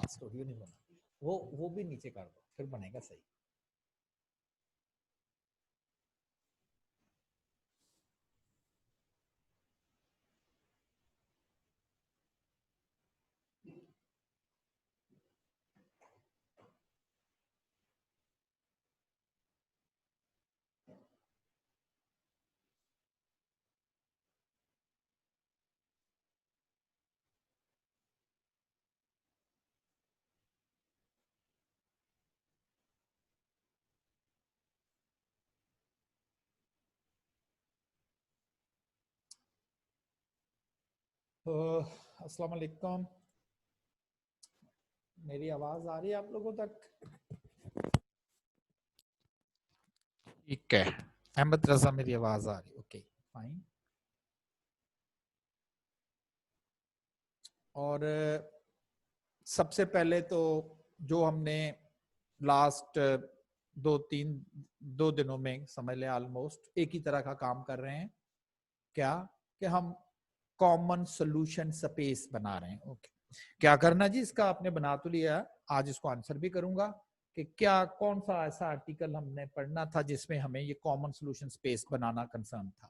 Last हो, नहीं बना, वो भी नीचे कर दो, फिर बनेगा सही। तो अस्सलाम वालेकुम, मेरी आवाज आ रही है आप लोगों तक? ठीक है, अहमद रजा मेरी आवाज आ रही है? Okay fine. और सबसे पहले तो जो हमने लास्ट दो दिनों में समझ लें ऑलमोस्ट एक ही तरह का काम कर रहे हैं, क्या कि हम कॉमन सॉल्यूशन स्पेस बना रहे हैं। ओके, क्या करना जी, इसका आपने बना तो लिया, आज इसको आंसर भी करूंगा कि क्या कौन सा ऐसा आर्टिकल हमने पढ़ना था जिसमें हमें ये कॉमन सॉल्यूशन स्पेस बनाना कंसर्न था।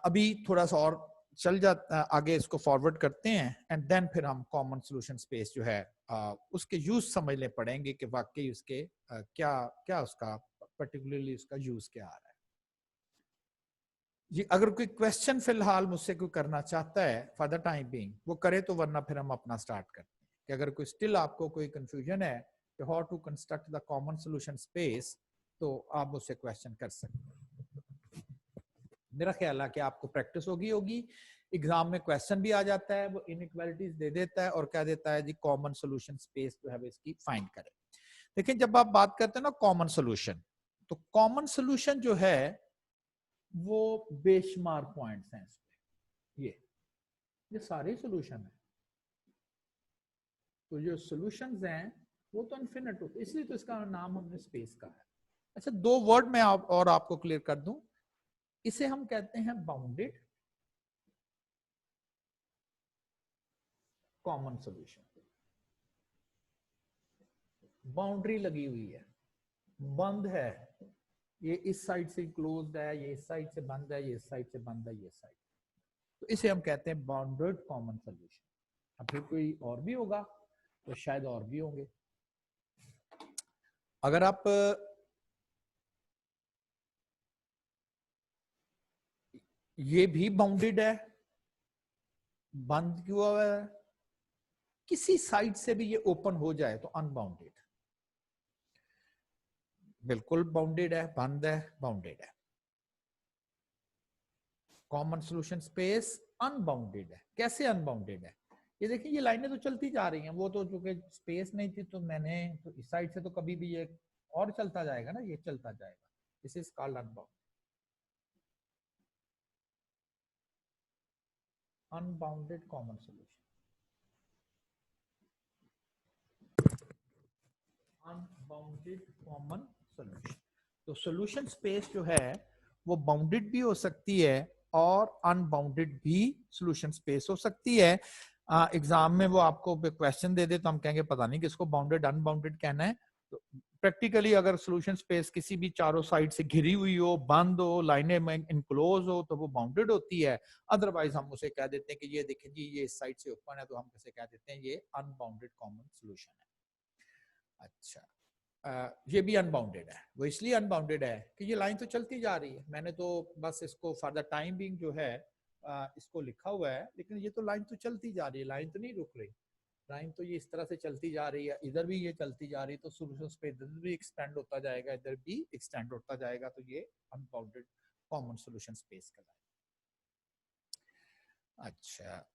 अभी थोड़ा सा और चल जाता, आगे इसको फॉरवर्ड करते हैं एंड देन फिर हम कॉमन सॉल्यूशन स्पेस जो है उसके यूज समझने पड़ेंगे कि वाकई उसके क्या क्या उसका पर्टिकुलरली उसका यूज क्या आ रहा है। जी, अगर कोई क्वेश्चन फिलहाल मुझसे कोई करना चाहता है फॉर द टाइम बीइंग वो करे, तो वरना फिर हम अपना स्टार्ट करते हैं कि अगर कोई स्टिल आपको कोई कंफ्यूजन है कि how to construct the common solution space, तो आप मुझसे क्वेश्चन कर सकते हैं। मेरा ख्याल है कि आपको प्रैक्टिस होगी एग्जाम में क्वेश्चन भी आ जाता है, वो इनइक्वालिटीज दे देता है और क्या देता है जी, कॉमन सॉल्यूशन स्पेस जो है इसकी फाइंड करें। लेकिन जब आप बात करते हैं ना कॉमन सॉल्यूशन, तो कॉमन सॉल्यूशन जो है वो बेशुमार पॉइंट्स हैं इसमें, ये सारे सॉल्यूशन है, तो जो सॉल्यूशंस हैं वो तो इनफिनिट होते, इसलिए तो इसका नाम हमने स्पेस का है। अच्छा, दो वर्ड में और आपको क्लियर कर दूं, इसे हम कहते हैं बाउंडेड कॉमन सॉल्यूशन। बाउंड्री लगी हुई है, बंद है, ये इस साइड से क्लोज्ड है, ये इस साइड से बंद है, ये इस साइड से बंद है, ये साइड, तो इसे हम कहते हैं बाउंडेड कॉमन सॉल्यूशन। अब फिर कोई और भी होगा तो शायद और भी होंगे। अगर आप ये भी बाउंडेड है, बंद क्यों हुआ है, किसी साइड से भी ये ओपन हो जाए तो अनबाउंडेड, बिल्कुल बाउंडेड है, बंद है, बाउंडेड है। कॉमन सॉल्यूशन स्पेस अनबाउंडेड है। कैसे अनबाउंडेड है, ये देखिए ये लाइनें तो चलती जा रही हैं, वो तो चूंकि स्पेस नहीं थी तो मैंने तो इस साइड से तो कभी भी ये और चलता जाएगा ना, ये चलता जाएगा, this is called unbounded. Unbounded common solution, unbounded common solution. तो सॉल्यूशन स्पेस जो है वो बाउंडेड भी हो सकती है और अनबाउंडेड भी सॉल्यूशन स्पेस हो सकती है। एग्जाम में वो आपको क्वेश्चन दे दे तो हम कहेंगे पता नहीं किसको बाउंडेड अनबाउंडेड कहना है। तो प्रैक्टिकली अगर सॉल्यूशन स्पेस किसी भी चारों साइड से घिरी हुई हो, बंद हो, लाइनें में इनक्लोज हो, तो वो बाउंडेड होती है। अदरवाइज हम उसे कह देते हैं कि ये देखिए जी ये इस साइड से ओपन है, तो हम कैसे कह देते हैं ये अनबाउंडेड कॉमन सॉल्यूशन है। अच्छा, ये भी अनबाउंडेड है, वो इसलिए अनबाउंडेड है कि ये लाइन तो चलती जा रही है, मैंने तो बस इसको फॉर द टाइम बीइंग जो है इसको लिखा हुआ है, लेकिन ये तो लाइन तो चलती जा रही है, लाइन तो नहीं रुक रही, लाइन तो ये इस तरह से चलती जा रही है, इधर भी ये चलती जा रही है, तो सॉल्यूशन स्पेस इधर भी एक्सटेंड होता जाएगा, इधर भी एक्सटेंड होता जाएगा, तो ये अनबाउंडेड कॉमन सॉल्यूशन स्पेस कहलाएगा। अच्छा,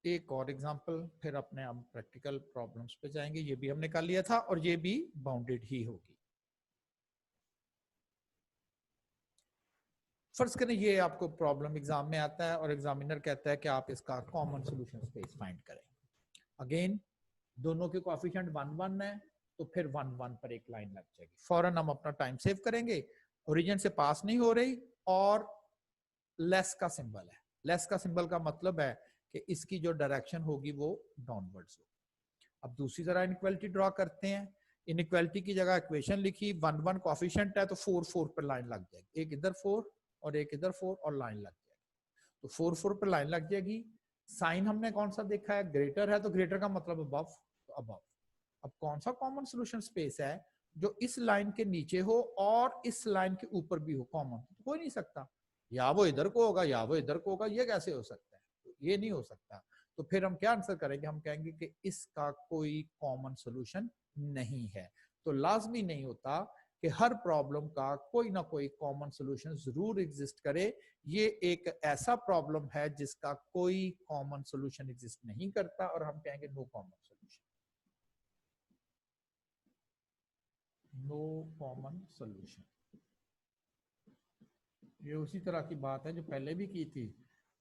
एक और एग्जांपल, फिर अपने हम प्रैक्टिकल प्रॉब्लम्स पे जाएंगे। ये भी हमने कर लिया था और ये भी बाउंडेड ही होगी। फर्ज करें ये आपको प्रॉब्लम एग्जाम में आता है और एग्जामिनर कहता है कि आप इसका कॉमन सॉल्यूशन स्पेस फाइंड करें। अगेन दोनों के कोएफिशिएंट 1 1 है, तो फिर 1 1 पर एक लाइन लग जाएगी, फौरन हम अपना टाइम सेव करेंगे। ओरिजिन से पास नहीं हो रही और लेस का सिंबल है, लेस का सिंबल का मतलब है कि इसकी जो डायरेक्शन होगी वो डाउनवर्ड्स होगी। अब दूसरी तरह इनइक्वालिटी ड्रॉ करते हैं। इनइक्वालिटी की जगह इक्वेशन लिखी, 1 1 कोएफिशिएंट है तो 4 4 पर लाइन लग जाएगी, एक इधर 4 और एक इधर 4 और लाइन लग जाएगी। तो 4 4 पर लाइन लग जाएगी। साइन हमने कौन सा देखा है, ग्रेटर है, तो ग्रेटर का मतलब अबव, तो अबव। अब कौन सा कॉमन सोल्यूशन स्पेस है जो इस लाइन के नीचे हो और इस लाइन के ऊपर भी हो कॉमन? तो हो ही नहीं सकता, या वो इधर को होगा या वो इधर को होगा, ये कैसे हो सकता है? तो ये नहीं हो सकता। तो फिर हम क्या आंसर करेंगे, हम कहेंगे कि इसका कोई कॉमन सोल्यूशन नहीं है। तो लाजमी नहीं होता कि हर प्रॉब्लम का कोई ना कोई कॉमन सोल्यूशन जरूर एग्जिस्ट करे। ये एक ऐसा प्रॉब्लम है जिसका कोई कॉमन सोल्यूशन एग्जिस्ट नहीं करता और हम कहेंगे no common solution, no common solution. ये उसी तरह की बात है जो पहले भी की थी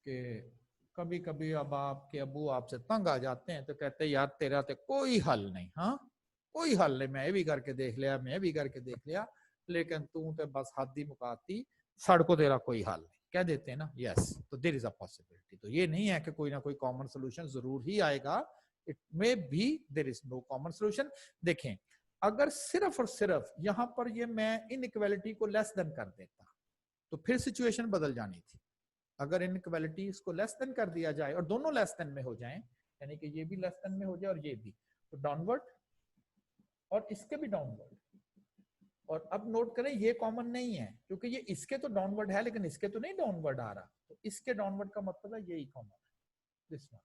कि कभी कभी अब आपके अबू आपसे तंग आ जाते हैं तो कहते हैं यार तेरा तो कोई हल नहीं, हाँ कोई हल नहीं, मैं ये भी करके देख लिया, मैं भी करके देख लिया, लेकिन तू तो बस हद ही मुकाती, सड़को तेरा कोई हल नहीं, कह देते हैं ना। यस, तो देयर इज अ पॉसिबिलिटी। तो ये नहीं है कि कोई ना कोई कॉमन सोल्यूशन जरूर ही आएगा, it may be there is no common solution. देखें, अगर सिर्फ और सिर्फ यहां पर ये मैं इनइक्वालिटी को लेस देन कर देता तो फिर सिचुएशन बदल जानी थी। अगर इनइक्वालिटी को लेस देन कर दिया जाए और दोनों लेस देन में हो जाएं, यानी कि ये भी लेस देन में हो जाए और ये भी, तो डाउनवर्ड और इसके भी डाउनवर्ड। और अब नोट करें ये कॉमन नहीं है क्योंकि ये इसके तो डाउनवर्ड है लेकिन इसके तो नहीं डाउनवर्ड आ रहा, तो इसके डाउनवर्ड का मतलब है यही कॉमन है, दिस वन।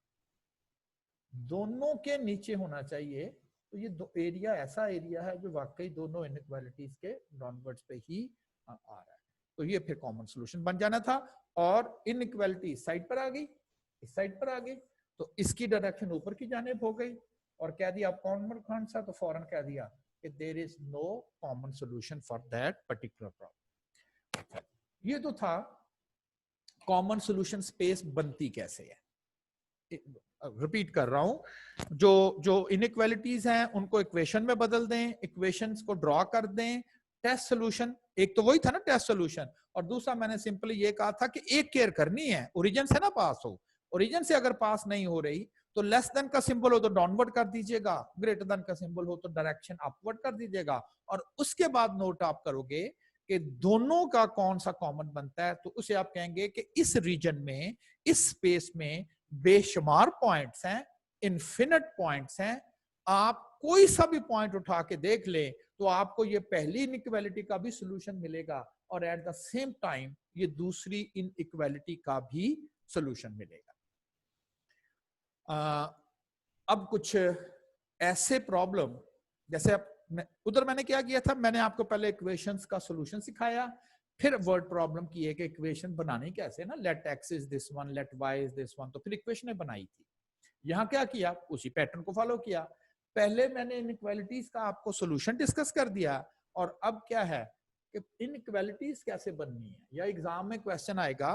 दोनों के नीचे होना चाहिए। तो ये दो एरिया ऐसा एरिया है जो वाकई दोनों इनइक्वालिटीज के डाउनवर्ड्स पे ही आ रहा है। तो ये फिर कॉमन सोल्यूशन बन जाना था। और इनइक्वालिटी इस साइड पर आ गई, इस साइड पर आ गई, तो इसकी डायरेक्शन ऊपर की जानिब हो गई और कह दिया आप कॉमन कौन सा, तो फौरन कह दिया कि there is no common solution for that particular problem. ये तो था कॉमन सोल्यूशन स्पेस बनती कैसे है। रिपीट कर रहा हूं, जो इनइक्वालिटीज हैं उनको इक्वेशन में बदल दें, इक्वेशंस को ड्रॉ कर दें, टेस्ट सोल्यूशन। एक तो वही था ना टेस्ट सोल्यूशन, और दूसरा मैंने सिंपली ये कहा था कि एक केयर करनी है, ओरिजिन से ना पास हो, ओरिजिन से अगर पास नहीं हो रही तो लेस देन का सिंबल हो तो डाउनवर्ड कर दीजिएगा, ग्रेटर देन का सिंबल हो तो डायरेक्शन अपवर्ड कर दीजिएगा, और उसके बाद नोट आप करोगे कि दोनों का कौन सा कॉमन बनता है, तो उसे आप कहेंगे कि इस रीजन में, इस स्पेस में बेशुमार पॉइंट्स हैं, इन्फिनिट पॉइंट्स हैं। आप कोई सा भी पॉइंट उठा के देख ले तो आपको ये पहली इनइक्वालिटी का भी सॉल्यूशन मिलेगा और एट द सेम टाइम ये दूसरी इनइक्वालिटी का भी सॉल्यूशन मिलेगा। अब कुछ ऐसे प्रॉब्लम, जैसे उधर मैंने क्या किया था, मैंने आपको पहले इक्वेशंस का सॉल्यूशन सिखाया, फिर वर्ड प्रॉब्लम की है कि इक्वेशन बनानी कैसे ना, let x is this one, let y is this one, तो फिर इक्वेशन बनाई थी। यहां क्या किया, उसी पैटर्न को फॉलो किया। पहले मैंने इनइक्वालिटीज का आपको सॉल्यूशन डिस्कस कर दिया, और अब क्या है कि इनइक्वालिटीज कैसे बननी है, या एग्जाम में क्वेश्चन आएगा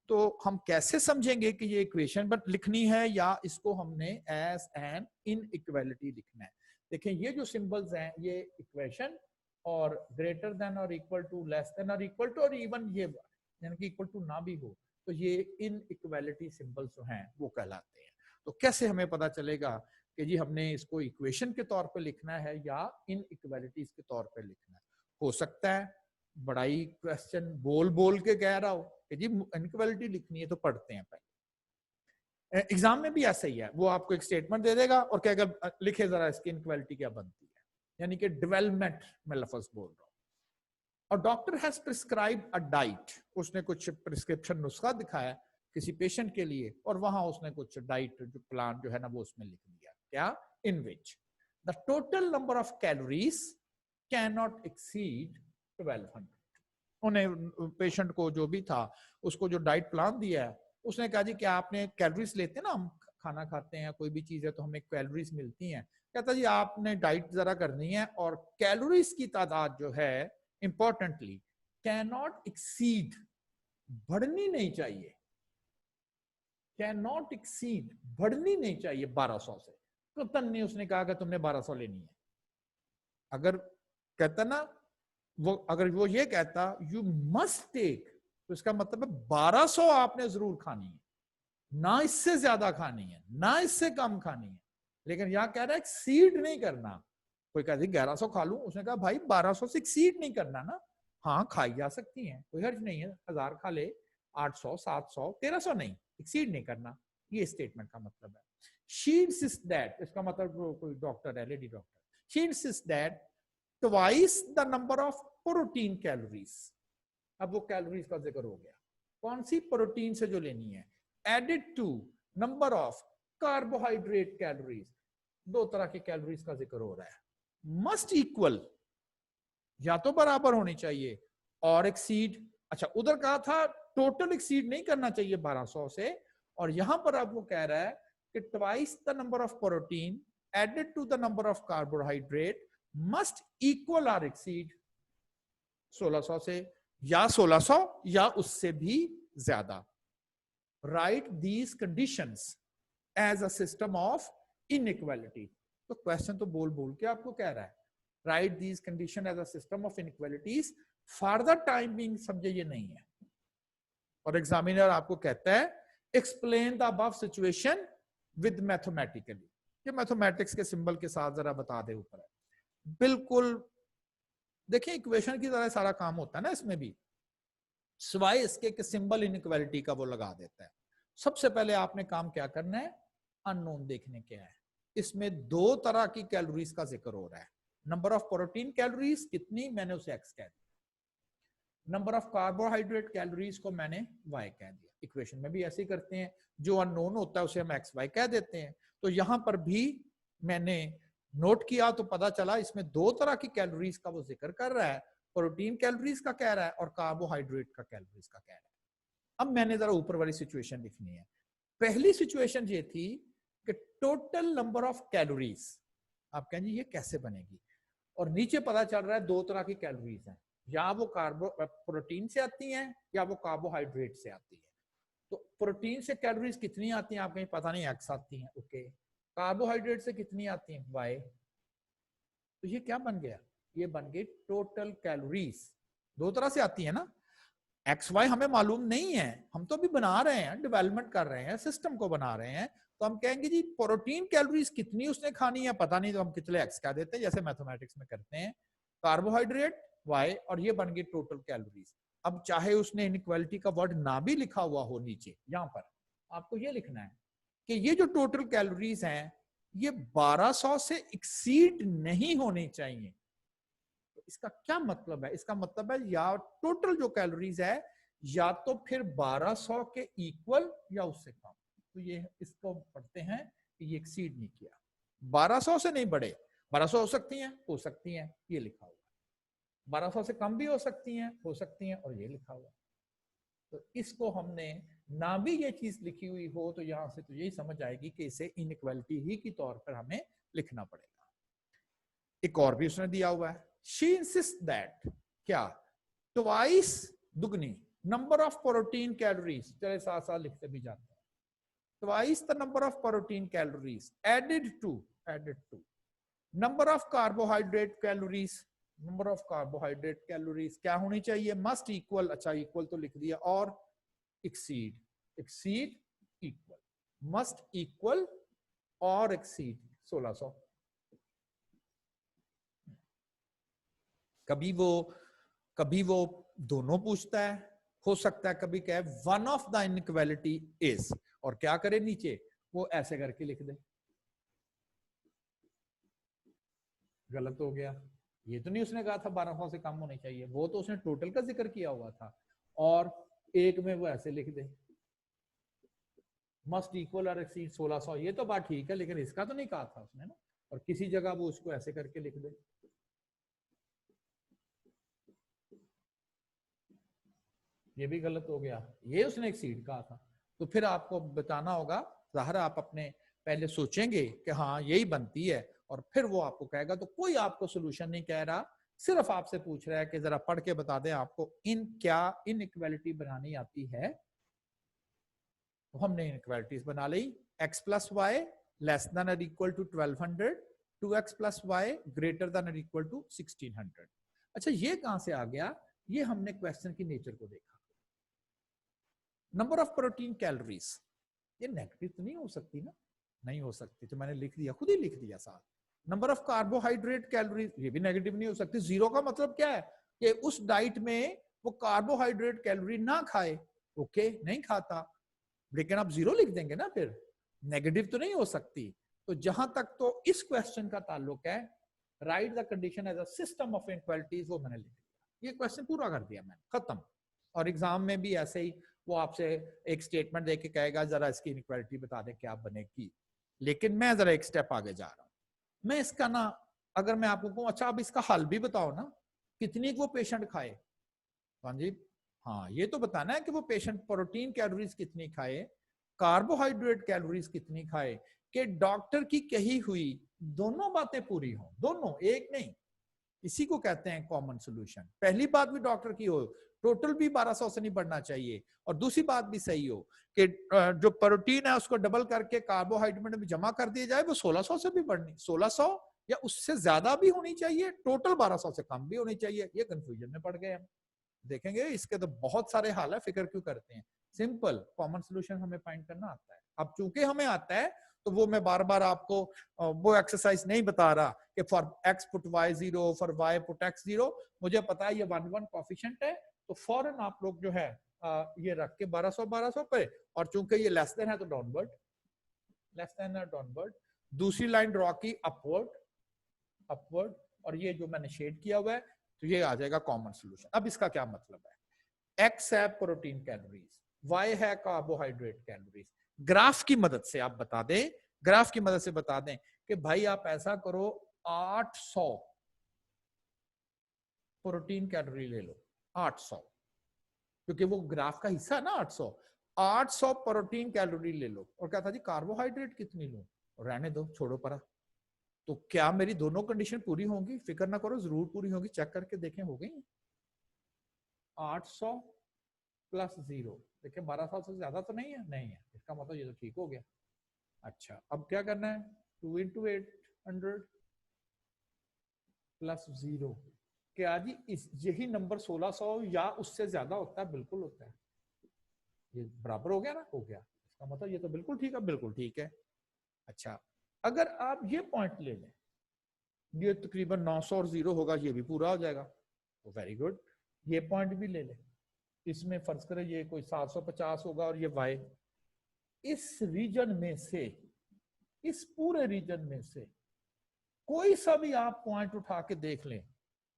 तो हम कैसे समझेंगे कि ये इक्वेशन लिखनी है या इसको हमने एज एन इनइक्वालिटी लिखना है। देखें ये जो सिंबल्स हैं ये इक्वेशन और ग्रेटर देन और इक्वल टू, लेस देन और इक्वल टू, और इवन ये यानी कि इक्वल टू ना भी हो, तो ये इनइक्वालिटी सिंबल्स जो हैं वो कहलाते हैं। तो कैसे हमें पता चलेगा कि जी हमने इसको इक्वेशन के तौर पे लिखना है या इनइक्वालिटीज के तौर पे लिखना है? हो सकता है बड़ा ही क्वेश्चन बोल बोल के कह रहा हो कि जी इनइक्वालिटी लिखनी है तो पढ़ते हैं पहले। एग्जाम में भी ऐसा ही है, वो आपको एक स्टेटमेंट दे देगा और कहेगा लिखे जरा इसकी इनइक्वालिटी क्या बनती है, यानी कि डेवलपमेंट में लफ्ज बोल रहा हूं। और doctor has prescribe a diet, उसने कुछ प्रिस्क्रिप्शन नुस्खा दिखाया किसी पेशेंट के लिए, और वहां उसने कुछ डाइट जो प्लान जो है ना वो उसमें लिख दिया, क्या, in which the total number of calories can not exceed 1200। उन्हें पेशेंट को जो भी था उसको जो डाइट प्लान दिया है, उसने कहा जी क्या आपने कैलोरीज लेते हैं ना, हम खाना खाते हैं कोई भी चीज है तो हमें कैलोरीज मिलती हैं, कहता जी आपने डाइट जरा करनी है और कैलोरीज की तादाद जो है इंपॉर्टेंटली कैन नॉट एक्सीड, बढ़नी नहीं चाहिए, कैन नॉट एक्सीड बढ़नी नहीं चाहिए 1200 से। तो तन नहीं उसने कहा कि तुमने 1200 लेनी है। अगर कहता ना वो, अगर वो ये कहता यू मस्ट टेक, तो इसका मतलब है 1200 आपने जरूर खानी है, ना इससे ज्यादा खानी है ना इससे कम खानी है, लेकिन यहाँ कह रहा है एक्सीड नहीं करना। कोई कहती 1100 खा लूं, उसने कहा भाई 1200 से एक्सीड नहीं करना ना। हाँ खाई जा सकती हैं, कोई हर्ज नहीं है, 1000 खा ले, 800 700 1300 नहीं, एक्सीड नहीं करना। ये स्टेटमेंट का मतलब है। शी इंसिस्ट दैट, इसका मतलब कोई डॉक्टर है, lady doctor, she insist that twice the number of protein calories. अब वो कैलोरीज का जिक्र हो गया, कौन सी प्रोटीन से जो लेनी है, added to number of carbohydrate calories. दो तरह की कैलोरीज का जिक्र हो रहा है। मस्ट इक्वल, या तो बराबर होनी चाहिए, और एक्सीड, अच्छा उधर कहा था टोटल एक्सीड नहीं करना चाहिए 1200 से, और यहां पर अब वो कह रहा है कि twice the number of protein added to the number of carbohydrate must equal or exceed 1600 से, या 1600 या उससे भी ज्यादा। Write these conditions as a system of inequality. तो क्वेश्चन तो बोल बोल के आपको कह रहा है, write these condition as a system of inequalities. For the time being समझे ये नहीं है, और एग्जामिनर आपको कहता है explain the above situation with mathematically. ये मैथमेटिक्स के सिंबल के साथ जरा बता दे ऊपर है। बिल्कुल देखिए इक्वेशन की तरह सारा काम होता है ना इसमें भी, सिवाय इसके कि सिंबल इनइक्वालिटी का वो लगा देता है। सबसे पहले आपने काम क्या करना है, अननोन देखने के है। इसमें दो तरह की कैलोरीज का जिक्र हो रहा है। नंबर ऑफ प्रोटीन कैलोरीज कितनी, मैंने उसे एक्स कह दिया। नंबर ऑफ कार्बोहाइड्रेट कैलोरीज को मैंने वाई कह दिया। इक्वेशन में भी ऐसे ही करते हैं, जो अननोन होता है उसे हम एक्स वाई कह देते हैं। तो यहां पर भी मैंने नोट किया तो पता चला इसमें दो तरह की कैलोरीज का वो जिक्र कर रहा है, प्रोटीन कैलोरीज का कह रहा है और कार्बोहाइड्रेट का कैलोरीज का कह रहा है। अब मैंने जरा ऊपर वाली सिचुएशन लिखनी है। पहली सिचुएशन ये थी कि टोटल नंबर ऑफ कैलोरीज, आप कहेंगे ये कैसे बनेगी, और नीचे पता चल रहा है दो तरह की कैलोरीज हैं, या वो प्रोटीन से आती हैं या वो कार्बोहाइड्रेट से आती है। तो प्रोटीन से कैलोरीज कितनी आती हैं आप कहीं पता नहीं, एक्स आती हैं, ओके। कार्बोहाइड्रेट से कितनी आती हैं, वाई। तो ये क्या बन गया, ये बन गई टोटल कैलोरीज। दो तरह से आती है ना, एक्स वाई हमें मालूम नहीं है, हम तो अभी बना रहे हैं, डेवलपमेंट कर रहे हैं, सिस्टम को बना रहे हैं। तो हम कहेंगे जी प्रोटीन कैलोरीज कितनी उसने खानी है पता नहीं, तो हम कितने एक्स कह देते हैं, जैसे मैथमेटिक्स में करते हैं। कार्बोहाइड्रेट वाई, और ये बन गई टोटल कैलोरीज। अब चाहे उसने इनइक्वालिटी का वर्ड ना भी लिखा हुआ हो नीचे, यहां पर आपको ये लिखना है कि ये जो टोटल कैलोरीज हैं ये 1200 से एक्सीड नहीं होनी चाहिए। तो इसका क्या मतलब है, इसका मतलब है या टोटल जो कैलोरीज है या तो फिर 1200 के इक्वल या उससे कम। तो ये इसको पढ़ते हैं कि ये एक्सीड नहीं किया, 1200 से नहीं बढ़े। 1200 हो सकती हैं, ये लिखा हुआ। 1200 से कम भी हो सकती हैं, और ये लिखा हुआ। तो इसको हमने ना भी ये चीज लिखी हुई हो तो यहां से तो यही समझ आएगी कि इसे इनइक्वालिटी ही के तौर पर हमें लिखना पड़ेगा। एक और भी उसने दिया हुआ है, शी इंसिस्ट दैट, क्या, ट्वाइस दुगनी नंबर ऑफ प्रोटीन कैलोरीज, चले साथ साथ लिखते भी जाते हैं, twice the number of protein calories added to number of carbohydrate calories. Number of carbohydrate calories क्या होनी चाहिए, मस्ट इक्वल, अच्छा इक्वल तो लिख दिया, और exceed equal, must equal or exceed 1600। कभी वो दोनों पूछता है, हो सकता है कभी कहे one of the inequality is, और क्या करे नीचे वो ऐसे करके लिख दे। गलत हो गया, ये तो नहीं उसने कहा था 1200 से कम होनी चाहिए, वो तो उसने टोटल का जिक्र किया हुआ था, और एक में वो ऐसे लिख they must equal or exceed 1600। ये तो बात ठीक है, लेकिन इसका तो नहीं कहा था उसने ना, और किसी जगह वो उसको ऐसे करके लिख दे। ये भी गलत हो गया, ये उसने एक्सीड कहा था। तो फिर आपको बताना होगा, जाहिर आप अपने पहले सोचेंगे कि हाँ यही बनती है, और फिर वो आपको कहेगा। तो कोई आपको सोल्यूशन नहीं कह रहा, सिर्फ आपसे पूछ रहा है कि जरा पढ़ के बता दें आपको क्या इनइक्वालिटी बनानी आती है। तो हमने इनइक्वालिटीज बना ली, x plus y less than और equal to 1200, 2x plus y greater than और इक्वल टू 1600। अच्छा ये कहां से आ गया, ये हमने क्वेश्चन की नेचर को देखा। नंबर ऑफ प्रोटीन कैलोरीज, ये नेगेटिव तो नहीं हो सकती ना, नहीं हो सकती, तो मैंने लिख दिया, खुद ही लिख दिया साथ। नंबर ऑफ कार्बोहाइड्रेट कैलोरीज, ये भी नेगेटिव नहीं हो सकती। जीरो का मतलब क्या है कि उस डाइट में वो कार्बोहाइड्रेट कैलोरी ना खाए, ओके नहीं खाता, लेकिन आप जीरो लिख देंगे ना, फिर नेगेटिव तो नहीं हो सकती। तो जहां तक तो इस क्वेश्चन का ताल्लुक है, write the condition as a system of inequalities, वो मैंने लिख दिया, ये क्वेश्चन पूरा कर दिया मैंने, खत्म। और एग्जाम में भी ऐसे ही वो आपसे एक स्टेटमेंट दे के कहेगा जरा इसकी इनइक्वालिटी बता दें क्या बनेगी, लेकिन मैं जरा एक स्टेप आगे जा रहा हूं। मैं इसका ना, अगर मैं आपको कहूं अच्छा अब इसका हल भी बताओ ना, कितनी वो पेशेंट खाए, हाँ जी, हाँ ये तो बताना है कि वो पेशेंट प्रोटीन कैलोरीज कितनी खाए, कार्बोहाइड्रेट कैलोरीज कितनी खाए, कि डॉक्टर की कही हुई दोनों बातें पूरी हो, दोनों, एक नहीं। इसी को कहते हैं कॉमन सोल्यूशन। पहली बात भी डॉक्टर की हो, टोटल भी 1200 से नहीं बढ़ना चाहिए, और दूसरी बात भी सही हो कि जो प्रोटीन है उसको डबल करके कार्बोहाइड्रेट में जमा कर दिया जाए, वो 1600 से भी बढ़नी, 1600 या उससे ज्यादा भी होनी चाहिए, टोटल 1200 से कम भी होनी चाहिए। ये कंफ्यूजन में पड़ गए हम। देखेंगे इसके तो बहुत सारे हाल है, फिक्र क्यों करते हैं, सिंपल कॉमन सोल्यूशन हमें फाइंड करना आता है। अब चूंकि हमें आता है तो वो मैं बार बार आपको वो एक्सरसाइज नहीं बता रहा कि for x put y 0, for y put x 0, मुझे पता है ये 1 कोफिशिएंट है, तो फौरन आप लोग जो है ये रख के 1200 पे, और चूंकि ये लेस देन है तो डाउनवर्ड, लेस देन है डाउनवर्ड, दूसरी लाइन ड्रॉ की अपवर्ड, अपवर्ड, और ये जो मैंने शेड किया हुआ है, तो ये आ जाएगा कॉमन सोल्यूशन। अब इसका क्या मतलब है, x है प्रोटीन कैलोरीज, y है कार्बोहाइड्रेट कैलोरीज। ग्राफ की मदद से आप बता दें, ग्राफ की मदद से बता दें कि भाई आप ऐसा करो 800 प्रोटीन कैलोरी ले लो, 800, क्योंकि वो ग्राफ का हिस्सा है ना 800 प्रोटीन कैलोरी ले लो, और क्या था जी कार्बोहाइड्रेट कितनी लो, रहने दो, छोड़ो परा। तो क्या मेरी दोनों कंडीशन पूरी होंगी, फिक्र ना करो जरूर पूरी होगी, चेक करके देखें हो गई। 800 प्लस 0, देखिए 1200 से ज्यादा तो नहीं है, नहीं है, इसका मतलब ये तो ठीक हो गया। अच्छा अब क्या करना है, 2 इंटू 800 प्लस 0, क्या जी इस यही नंबर 1600 या उससे ज्यादा होता है, बिल्कुल होता है, ये बराबर हो गया ना, हो गया, इसका मतलब ये तो बिल्कुल ठीक है, बिल्कुल ठीक है। अच्छा अगर आप ये पॉइंट ले लें, ये तकरीबन 900 और 0 होगा, ये भी पूरा हो जाएगा, तो वेरी गुड। ये पॉइंट भी ले लें, इसमें फर्ज करें ये कोई 750 होगा, और ये वाई, इस रीजन में से, इस पूरे रीजन में से कोई सा भी आप पॉइंट उठा के देख लें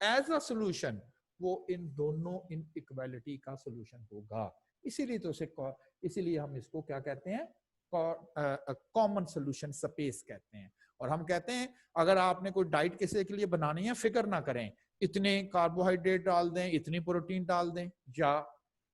एज अ सॉल्यूशन, वो इन दोनों इनइक्वालिटी का सॉल्यूशन होगा। इसीलिए तो उसे, इसीलिए हम इसको क्या कहते हैं, कॉमन सॉल्यूशन स्पेस कहते हैं। और हम कहते हैं अगर आपने कोई डाइट किसी के लिए बनानी है, फिक्र ना करें, इतने कार्बोहाइड्रेट डाल दें, इतनी प्रोटीन डाल दें, या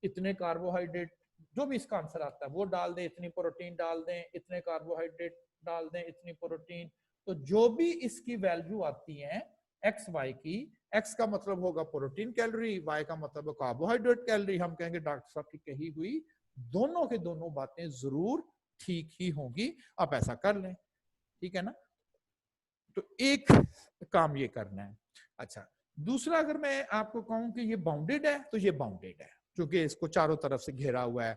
इतने कार्बोहाइड्रेट, जो भी इसका आंसर आता है वो डाल दें, इतनी प्रोटीन डाल दें, इतने कार्बोहाइड्रेट डाल दें, इतनी प्रोटीन, तो जो भी इसकी वैल्यू आती है एक्स वाई की, एक्स का मतलब होगा प्रोटीन कैलोरी, वाई का मतलब कार्बोहाइड्रेट कैलोरी, हम कहेंगे डॉक्टर साहब की कही हुई दोनों के दोनों बातें जरूर ठीक ही होंगी, आप ऐसा कर लें, ठीक है ना। तो एक काम ये करना है। अच्छा दूसरा, अगर मैं आपको कहूं कि ये बाउंडेड है, तो ये बाउंडेड है क्योंकि इसको चारों तरफ से घेरा हुआ है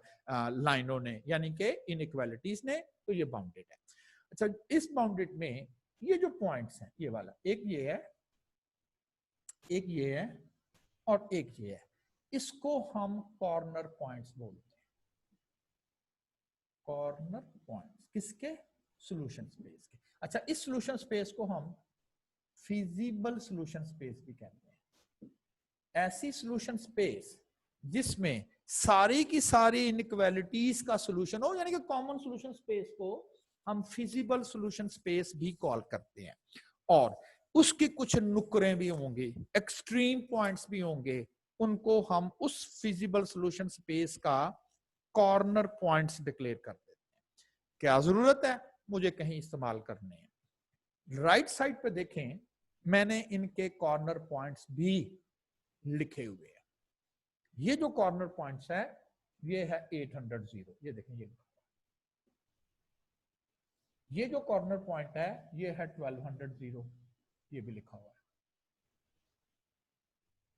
लाइनों ने, यानी कि इनइक्वालिटीज ने, तो ये बाउंडेड है। अच्छा इस बाउंडेड में ये जो पॉइंट्स हैं, ये वाला एक ये है, एक ये है, और एक ये है, इसको हम कॉर्नर पॉइंट्स बोलते हैं। कॉर्नर पॉइंट्स किसके, सॉल्यूशन स्पेस के। अच्छा इस सॉल्यूशन स्पेस को हम फिजिबल सॉल्यूशन स्पेस भी कहते हैं। ऐसी सॉल्यूशन स्पेस जिसमें सारी की सारी इनइक्वालिटीज का सॉल्यूशन हो, यानी कि कॉमन सॉल्यूशन स्पेस को हम फिजिबल सॉल्यूशन स्पेस भी कॉल करते हैं। और उसके कुछ नुकरे भी होंगे, एक्सट्रीम पॉइंट्स भी होंगे, उनको हम उस फिजिबल सॉल्यूशन स्पेस का कॉर्नर पॉइंट्स डिक्लेयर कर देते हैं। क्या जरूरत है मुझे कहीं इस्तेमाल करने हैं। राइट साइड पे देखें, मैंने इनके कॉर्नर पॉइंट्स भी लिखे हुए हैं। ये जो कॉर्नर पॉइंट्स है, ये है 800, ये देखें, ये जो कॉर्नर पॉइंट है ये है 1200, ये भी लिखा हुआ है।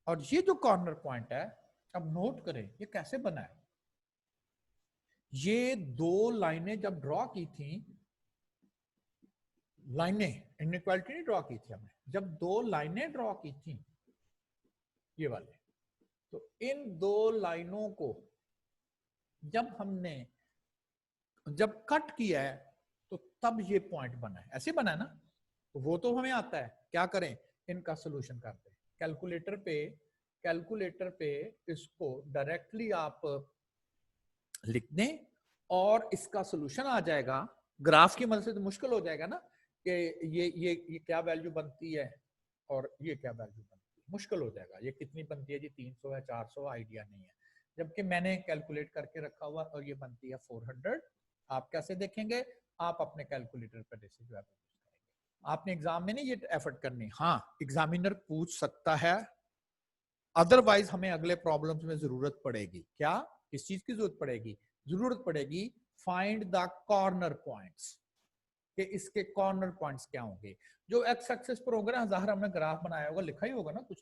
और ये जो कॉर्नर पॉइंट है, अब नोट करें ये कैसे बना है। ये दो लाइनें जब ड्रॉ की थी, लाइनें, इनइक्वालिटी नहीं ड्रॉ की थी हमने, जब दो लाइनें ड्रॉ की थी ये वाले, तो इन दो लाइनों को जब हमने जब कट किया है तो तब ये पॉइंट बना है, ऐसे बना है ना, तो वो तो हमें आता है, क्या करें, इनका सोल्यूशन करते हैं कैलकुलेटर पे इसको डायरेक्टली आप लिख दें और इसका सोल्यूशन आ जाएगा। ग्राफ की मदद से तो मुश्किल हो जाएगा ना कि ये क्या वैल्यू बनती है और ये क्या वैल्यू बनती है, मुश्किल हो जाएगा, ये कितनी बनती है जी, 300 है 400, आइडिया नहीं है, जबकि मैंने कैलकुलेट करके रखा हुआ और ये बनती है 400। आप कैसे देखेंगे, आप अपने कैलकुलेटर पर से जो है आपने एग्जाम में नहीं ये एफर्ट करनी, हाँ एग्जामिनर पूछ सकता है, अदरवाइज हमें अगले प्रॉब्लम्स में जरूरत पड़ेगी, क्या किस चीज की जरूरत पड़ेगी, जरूरत पड़ेगी फाइंड द कॉर्नर पॉइंट्स, कि इसके कॉर्नर पॉइंट्स क्या होंगे। जो एक्स एक्सिस पर होगा ना, ज़ाहिर हमने ग्राफ बनाया होगा, लिखा ही होगा ना कुछ,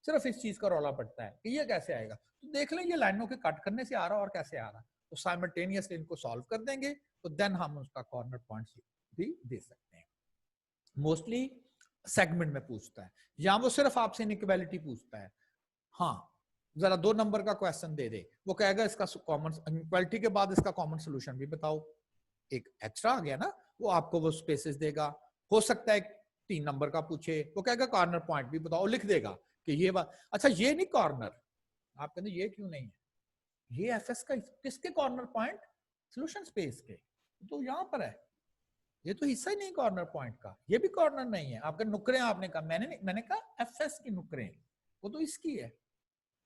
सिर्फ इस चीज का रौला पड़ता है कि ये कैसे आएगा, तो देख लें ये लाइनों के कट करने से आ रहा और कैसे आ रहा, तो साइमल्टेनियसली इनको सॉल्व कर देंगे, तो देन हम उसका कॉर्नर पॉइंट्स भी दे सकते हैं। मोस्टली सेगमेंट में पूछता है, या वो सिर्फ आपसे इनइक्वालिटी पूछता है, हाँ जरा 2 नंबर का क्वेश्चन दे दे, वो कहेगा इसका कॉमन इक्वालिटी के बाद इसका कॉमन सोल्यूशन भी बताओ, एक एक्स्ट्रा आ गया ना, वो आपको वो स्पेसेस देगा। हो सकता है 3 नंबर का पूछे, वो कहेगा कॉर्नर पॉइंट भी बताओ, लिख देगा कि ये बात, अच्छा ये नहीं कॉर्नर, आप कहते ये क्यों नहीं है, ये एफएस का किसके कॉर्नर पॉइंट, सोल्यूशन स्पेस के, तो यहां पर है, ये तो हिस्सा ही नहीं कॉर्नर पॉइंट का, ये भी कॉर्नर नहीं है, आपके नुकरे, आपने कहा, मैंने कहा एफएस की नुकरे, वो तो इसकी है,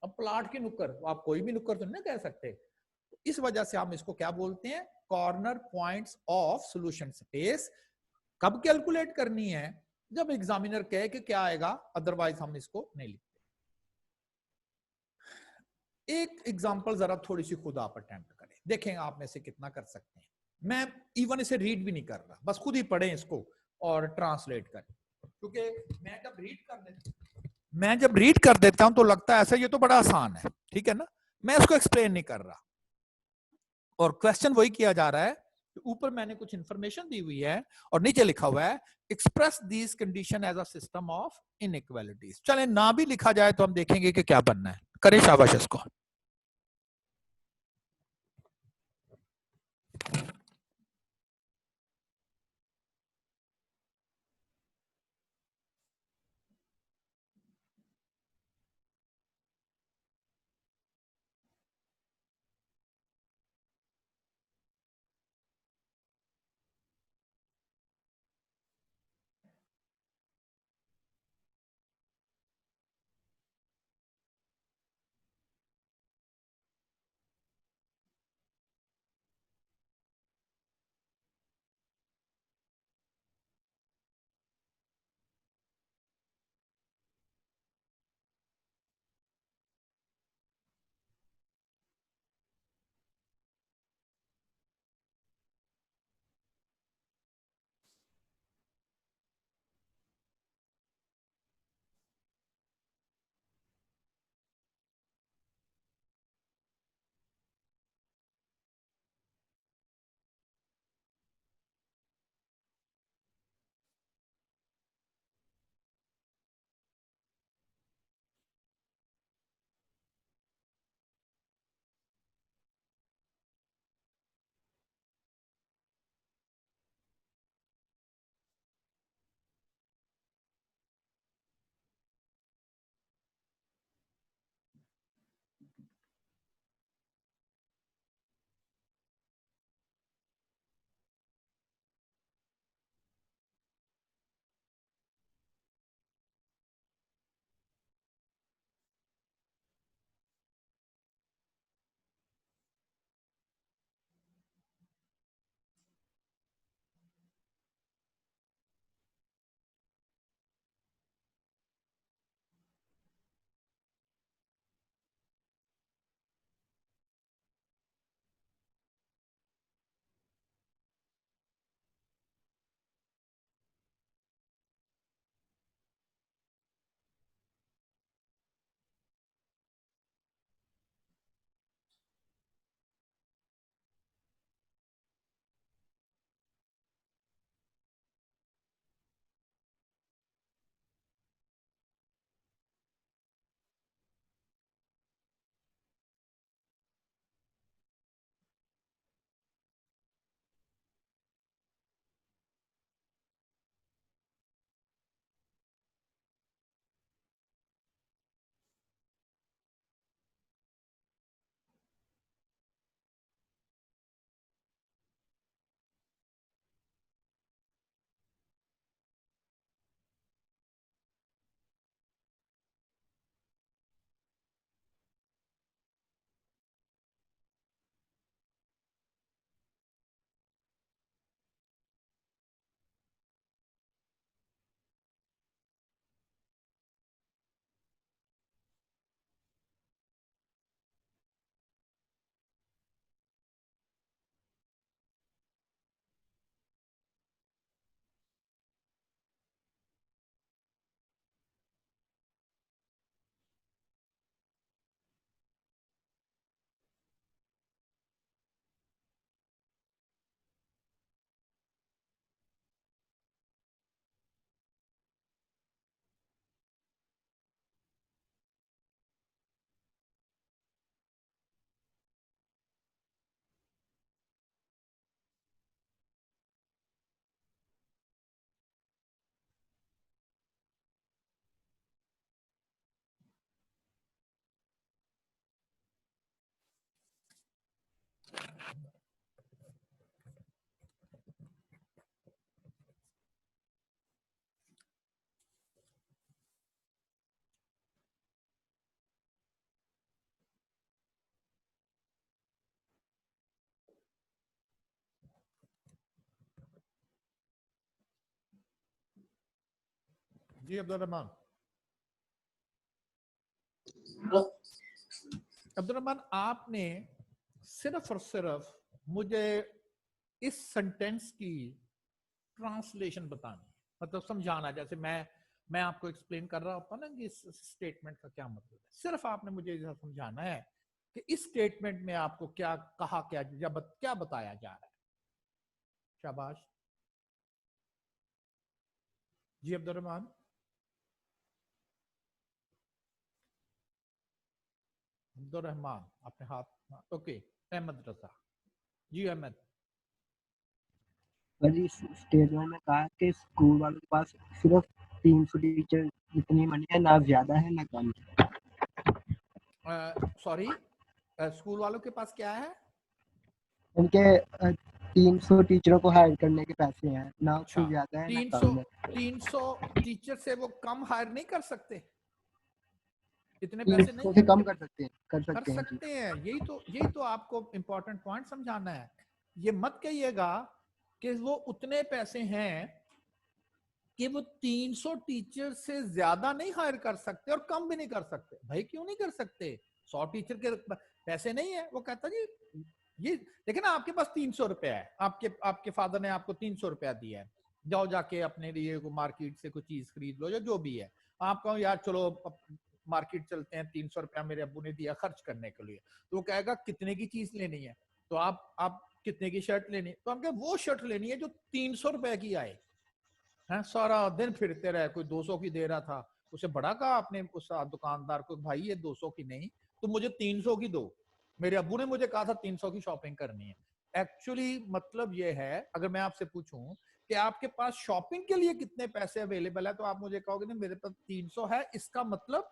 अब प्लाट की नुक्कर, आप कोई भी नुक्कर तो नहीं कह सकते, इस वजह से हम इसको क्या बोलते हैं, corner points of solution space. कब कैलकुलेट करनी है, जब एग्जामिनर कहे कि क्या आएगा, अदरवाइज हम इसको नहीं लिखते। एक एग्जांपल जरा थोड़ी सी खुद आप अटेम्प्ट करें, देखें आप में से कितना कर सकते हैं, मैं इवन इसे रीड भी नहीं कर रहा, बस खुद ही पढ़ें इसको और ट्रांसलेट करें, क्योंकि मैं जब रीड कर देता हूं तो लगता है ऐसा ये तो बड़ा आसान है, ठीक है ना, मैं इसको एक्सप्लेन नहीं कर रहा, और क्वेश्चन वही किया जा रहा है, ऊपर मैंने कुछ इंफॉर्मेशन दी हुई है और नीचे लिखा हुआ है express this condition as a system of inequalities. चले ना भी लिखा जाए तो हम देखेंगे कि क्या बनना है, करें शाबाश इसको। जी अब्दुल रहमान। अब्दुल रहमान, आपने सिर्फ और सिर्फ मुझे इस सेंटेंस की ट्रांसलेशन बतानी, मतलब समझाना, जैसे मैं आपको एक्सप्लेन कर रहा होता ना कि इस स्टेटमेंट का क्या मतलब है। सिर्फ आपने मुझे यह समझाना है कि इस स्टेटमेंट में आपको क्या कहा, क्या बताया जा रहा है। शाबाश जी अब्दुल रहमान। अब्दुल रहमान अपने हाथ, ओके। अहमद रजा जी। अहमद, पर इस स्टेटमेंट में कहा कि स्कूल वालों के पास सिर्फ 300 टीचर जितनी मनी है, ना ज्यादा है ना कम। सॉरी, स्कूल वालों के पास क्या है? उनके 300 टीचरों को हायर करने के पैसे हैं, ना अच्छा, उससे ज्यादा है ना 300 कम है। 300 टीचर से वो कम हायर नहीं कर सकते? इतने पैसे 300 नहीं से है कम उनके? कर सकते हैं, कर कर सकते हैं जी। सकते हैं। यही तो आपको इंपॉर्टेंट पॉइंट समझाना है। ये मत कहिएगा कि वो उतने पैसे हैं कि वो 300 टीचर से ज्यादा नहीं हायर कर सकते और कम भी नहीं कर सकते। भाई क्यों नहीं कर सकते? 100 टीचर के पैसे नहीं है। वो कहता जी ये देखिए ना, आपके पास 300 रुपया है, आपके फादर ने आपको 300 रुपया दिया है, जाओ जाके अपने लिए मार्केट से कोई चीज खरीद लो या जो भी है। आप कहो यार चलो मार्केट चलते हैं, 300 रुपया मेरे अब्बू ने दिया खर्च करने के लिए। तो वो कहेगा कितने की चीज लेनी है? तो आप कितने की शर्ट लेनी है? तो हम कहें वो शर्ट लेनी है जो 300 रुपए की आए। हैं, सारा दिन फिरते रहे, कोई 200 की दे रहा था, उसे बड़ा कहा आपने उस दुकानदार को, भाई ये 200 की नहीं, तुम मुझे 300 की दो, मेरे अब्बू ने मुझे कहा था 300 की शॉपिंग करनी है। एक्चुअली मतलब ये है, अगर मैं आपसे पूछूं कि आपके पास शॉपिंग के लिए कितने पैसे अवेलेबल है, तो आप मुझे कहोगे ना मेरे पास 300 है, इसका मतलब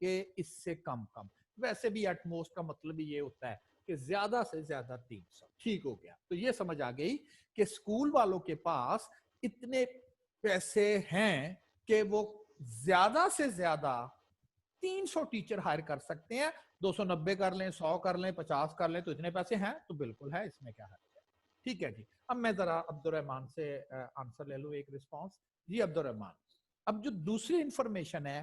कि इससे कम कम। वैसे भी एटमोस्ट का मतलब भी ये होता है कि ज्यादा से ज्यादा 300। ठीक हो गया, तो ये समझ आ गई कि स्कूल वालों के पास इतने पैसे हैं कि वो ज्यादा से ज्यादा 300 टीचर हायर कर सकते हैं। 290 कर लें, 100 कर लें, 50 कर लें, तो इतने पैसे हैं तो बिल्कुल है, इसमें क्या है। ठीक है जी। अब मैं जरा अब्दुल रहमान से आंसर ले लूं, एक रिस्पांस। जी अब्दुल रहमान, अब जो दूसरी इंफॉर्मेशन है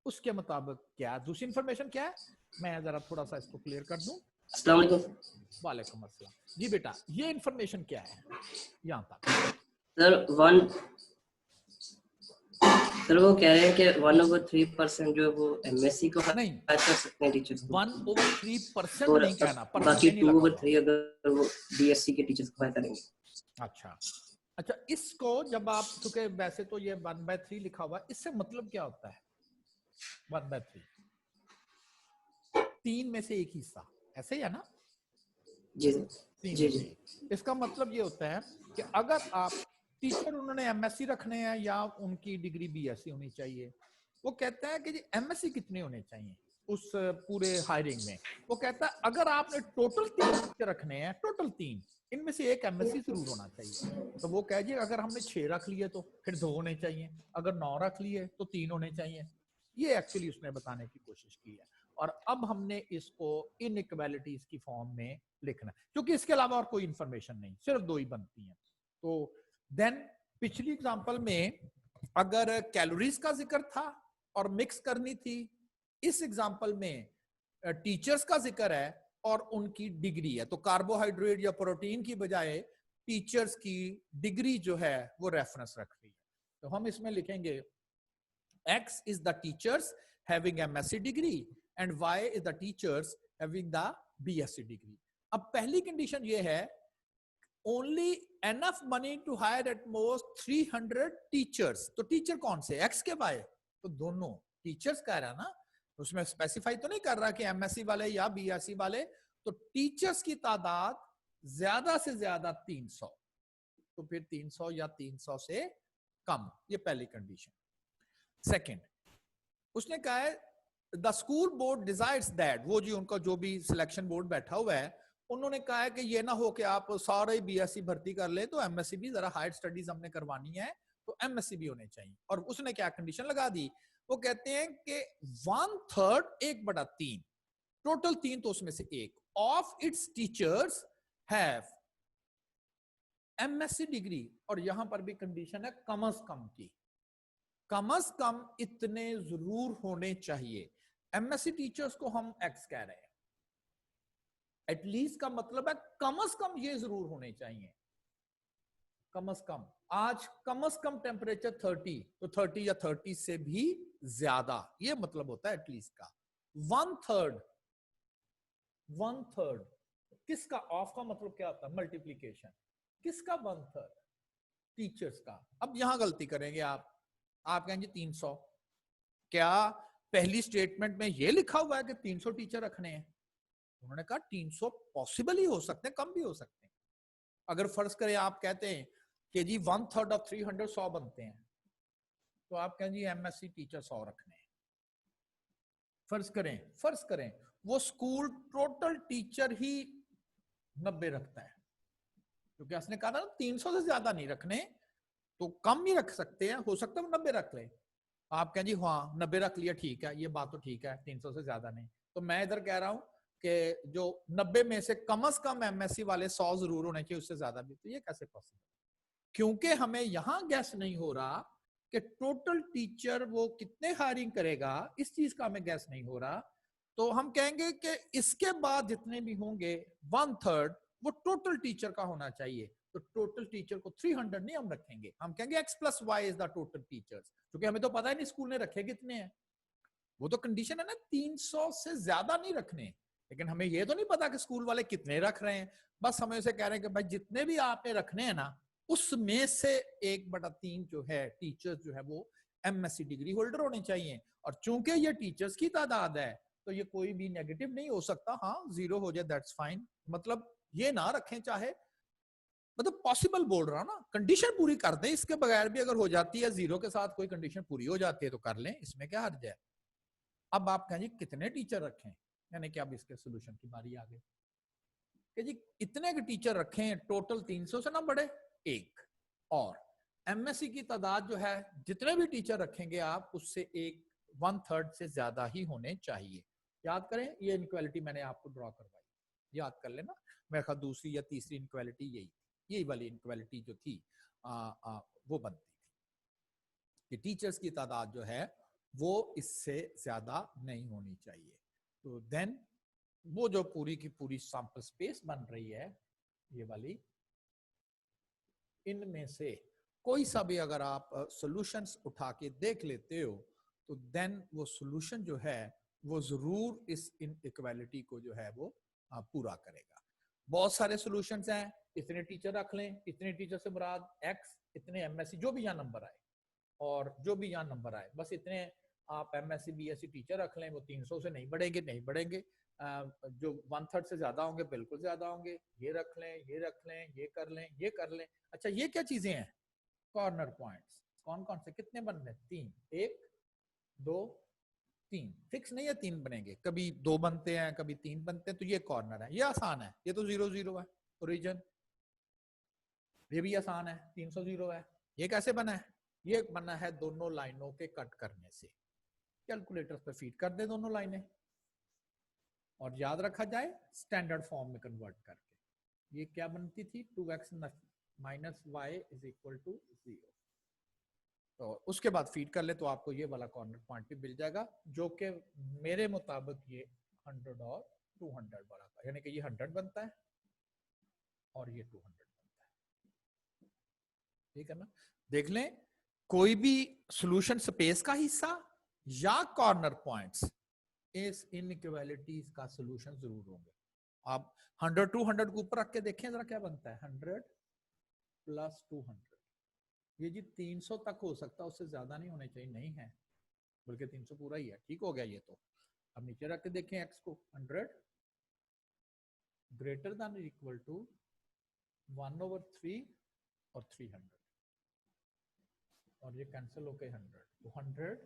उसके मुताबिक क्या, दूसरी इंफॉर्मेशन क्या है, मैं जरा थोड़ा सा इसको क्लियर कर दूं। अस्सलाम वालेकुम। वालेकुम अस्सलाम। जी बेटा, ये इंफॉर्मेशन क्या है यहाँ तक? सर वो कह रहे हैं कि 1/3% जो है वो एमएससी को नहीं, हायर कर सकते हैं टीचर्स को, 1/3% और नहीं कहना, बाकी परसेंटेज नहीं लगा हुआ। 2/3 अगर वो बीएससी के टीचर्स को हायर करेंगे। अच्छा अच्छा, इसको जब आप, चूंकि वैसे तो ये 1/3 लिखा हुआ है, इससे मतलब क्या होता है? 1/3 3 में से एक हिस्सा, ऐसे ही है ना? जी 3 जी में से जी। एक। इसका मतलब ये होता है कि अगर आप टीचर उन्होंने एमएससी रखने हैं या उनकी डिग्री बीएससी होनी चाहिए, वो कहता है कि जी एमएससी कितने होने चाहिए उस पूरे हायरिंग में। वो कहता है अगर आपने टोटल 3 टीचर रखने हैं, टोटल 3, इनमें से एक एमएससी जरूर होना चाहिए। तो वो कह जी अगर हमने 6 रख लिए तो फिर 2 होने चाहिए, अगर 9 रख लिए तो 3 होने चाहिए। ये एक्चुअली उसने बताने की कोशिश की है। और अब हमने इसको इनइक्वालिटीज की फॉर्म में लिखना है, क्योंकि इसके अलावा और कोई इंफॉर्मेशन नहीं, सिर्फ 2 ही बनती हैं। तो देन पिछली एग्जांपल में अगर कैलोरीज का जिक्र था और मिक्स करनी थी, इस एग्जांपल में टीचर्स का जिक्र है और उनकी डिग्री है। तो कार्बोहाइड्रेट या प्रोटीन की बजाय टीचर्स की डिग्री जो है वो रेफरेंस रख रही है। तो हम इसमें लिखेंगे X is the teachers having MSc degree and Y is the teachers having the BSc degree. अब पहली कंडीशन ये है only enough money to hire at most 300 teachers. तो टीचर कौन से, X के Y? तो दोनों टीचर्स कह रहा है ना, उसमें स्पेसिफाई तो नहीं कर रहा कि एमएससी वाले या बीएससी वाले। तो टीचर्स की तादाद ज्यादा से ज्यादा 300, तो फिर 300 या 300 से कम, ये पहली कंडीशन। सेकंड, उसने कहा है the school board desires that, वो जी उनका जो भी सिलेक्शन बोर्ड बैठा हुआ है उन्होंने कहा है कि ये ना हो कि आप सारे बीएससी भर्ती कर ले, तो एमएससी भी जरा हायर स्टडीज हमने करवानी है, तो एमएससी भी होने चाहिए। और उसने क्या कंडीशन लगा दी, वो कहते हैं कि 1/3 1/3 टोटल 3 तो उसमें से एक of its teachers have MSc degree. और यहां पर भी कंडीशन है कम से कम की, कम से कम इतने जरूर होने चाहिए। एमएससी टीचर्स को हम एक्स कह रहे हैं, एटलीस्ट का मतलब है कम से कम ये जरूर होने चाहिए। कम से कम, आज कम से कम टेम्परेचर 30, तो 30 या 30 से भी ज्यादा, ये मतलब होता है एटलीस्ट का। 1/3 1/3 किसका, ऑफ का मतलब क्या होता है, मल्टीप्लीकेशन। किसका 1/3, टीचर्स का। अब यहां गलती करेंगे आप कहेंगे 300, क्या पहली स्टेटमेंट में ये लिखा हुआ है कि 300 टीचर रखने हैं? उन्होंने कहा 300 पॉसिबल ही हो सकते हैं, कम भी हो सकते हैं। अगर फर्ज करें आप कहते हैं कि जी 1/3 ऑफ 300 100 बनते हैं, तो आप कहें जी एमएससी टीचर 100 रखने हैं। फर्ज करें वो स्कूल टोटल टीचर ही 90 रखता है, क्योंकि उसने कहा था 300 से ज्यादा नहीं रखने, तो कम ही रख सकते हैं, हो सकता है वो 90 रख ले। आप कहें जी हाँ 90 रख लिया, ठीक है, ये बात तो ठीक है, 300 से ज्यादा नहीं। तो मैं इधर कह रहा हूं कि जो 90 में से कम एमएससी वाले 100 जरूर होने चाहिए, उससे ज्यादा भी। तो ये कैसे पॉसिबल? क्योंकि हमें यहां गैस नहीं हो रहा कि टोटल टीचर वो कितने हायरिंग करेगा, इस चीज का हमें गैस नहीं हो रहा। तो हम कहेंगे कि इसके बाद जितने भी होंगे 1/3 वो टोटल टीचर का होना चाहिए। तो टोटल टीचर को 300 नहीं हम रखेंगे, हम कहेंगे x + y is the total teachers, क्योंकि हमें तो पता ही नहीं स्कूल ने रखे कितने हैं। वो तो कंडीशन है ना, 300 से ज्यादा नहीं रखने, लेकिन हमें ये तो नहीं पता कि स्कूल वाले कितने रख रहे हैं। बस हमें उसे कह रहे हैं कि भाई जितने भी आपने रखने हैं ना, उसमें से 1/3 जो है टीचर्स जो है वो एमएससी डिग्री होल्डर होने चाहिए। और चूंकि ये टीचर्स की तादाद है, तो ये कोई भी नेगेटिव नहीं हो सकता। हाँ 0 हो जाए दैट्स फाइन, मतलब ये ना रखें चाहे, मतलब पॉसिबल बोल रहा ना, कंडीशन पूरी कर दें, इसके बगैर भी अगर हो जाती है 0 के साथ कोई कंडीशन पूरी हो जाती है तो कर लें, इसमें क्या हर्ज है। अब आप कहेंगे कितने टीचर रखें, यानी कि अब इसके सोल्यूशन की बारी आ गई कि जी इतने के टीचर रखें, टोटल 300 से ना बढ़े एक, और एमएससी की तादाद जो है जितने भी टीचर रखेंगे आप, उससे 1/3 से ज्यादा ही होने चाहिए। याद करें, ये इनक्वालिटी मैंने आपको ड्रॉ करवाई, याद कर लेना। मेरे ख्याल दूसरी या तीसरी इनक्वालिटी यही वाली इनक्वालिटी जो थी वो बनती थी कि टीचर्स की तादाद जो है वो इससे ज्यादा नहीं होनी चाहिए। तो देन वो जो पूरी की पूरी सैंपल स्पेस बन रही है ये वाली, इनमें से कोई सा भी अगर आप सॉल्यूशंस उठा के देख लेते हो, तो देन वो सॉल्यूशन जो है वो जरूर इस इनइक्वालिटी को जो है वो पूरा करेगा। बहुत सारे सॉल्यूशंस हैं, इतने टीचर रख लें, इतने टीचर से मुराद x, इतने एमएससी, जो भी यहाँ नंबर आए, और जो भी यहाँ नंबर आए, बस इतने आप एमएससी बीएससी टीचर रख लें, वो 300 से नहीं बढ़ेंगे। जो 1/3 से ज्यादा होंगे बिल्कुल ज्यादा होंगे, ये रख लें, ये रख लें, ये कर लें, ये कर लें। अच्छा ये क्या चीजें हैं, कॉर्नर पॉइंट्स। कौन कौन से, कितने बनने, 3, 1 2 3, फिक्स नहीं है 3 बनेंगे, कभी 2 बनते हैं, कभी 3 बनते हैं, तो ये कॉर्नर है, ये आसान है, ये तो 0 0 है ओरिजिन, ये भी आसान है, 300 0 है। ये कैसे बना है, ये बना है दोनों लाइनों के कट करने से। कैलकुलेटर पर फीड कर दे दोनों लाइनें, और याद रखा जाए स्टैंडर्ड फॉर्म में कन्वर्ट करके। ये क्या बनती थी, 2x - y = 0। तो उसके बाद फीड कर ले तो आपको ये वाला कॉर्नर पॉइंट भी मिल जाएगा, जो कि मेरे मुताबिक ये 100 और 200 वाला था, यानी कि ये 100 बनता है और ये 200 बनता है। ठीक है ना, देख लें कोई भी सॉल्यूशन स्पेस का हिस्सा या कॉर्नर पॉइंट्स इस इनइक्वालिटीज का सॉल्यूशन जरूर होंगे। आप 100 200 को ऊपर रख के देखें जरा क्या बनता है, 100 + 200, ये जी 300 तक हो सकता है, उससे ज्यादा नहीं होने चाहिए, नहीं है, बल्कि 300 पूरा ही है, ठीक हो गया ये तो। अब नीचे रख के देखें x को, 100 greater than or equal to 1/3 और 300, और ये कैंसिल होके 100, तो 100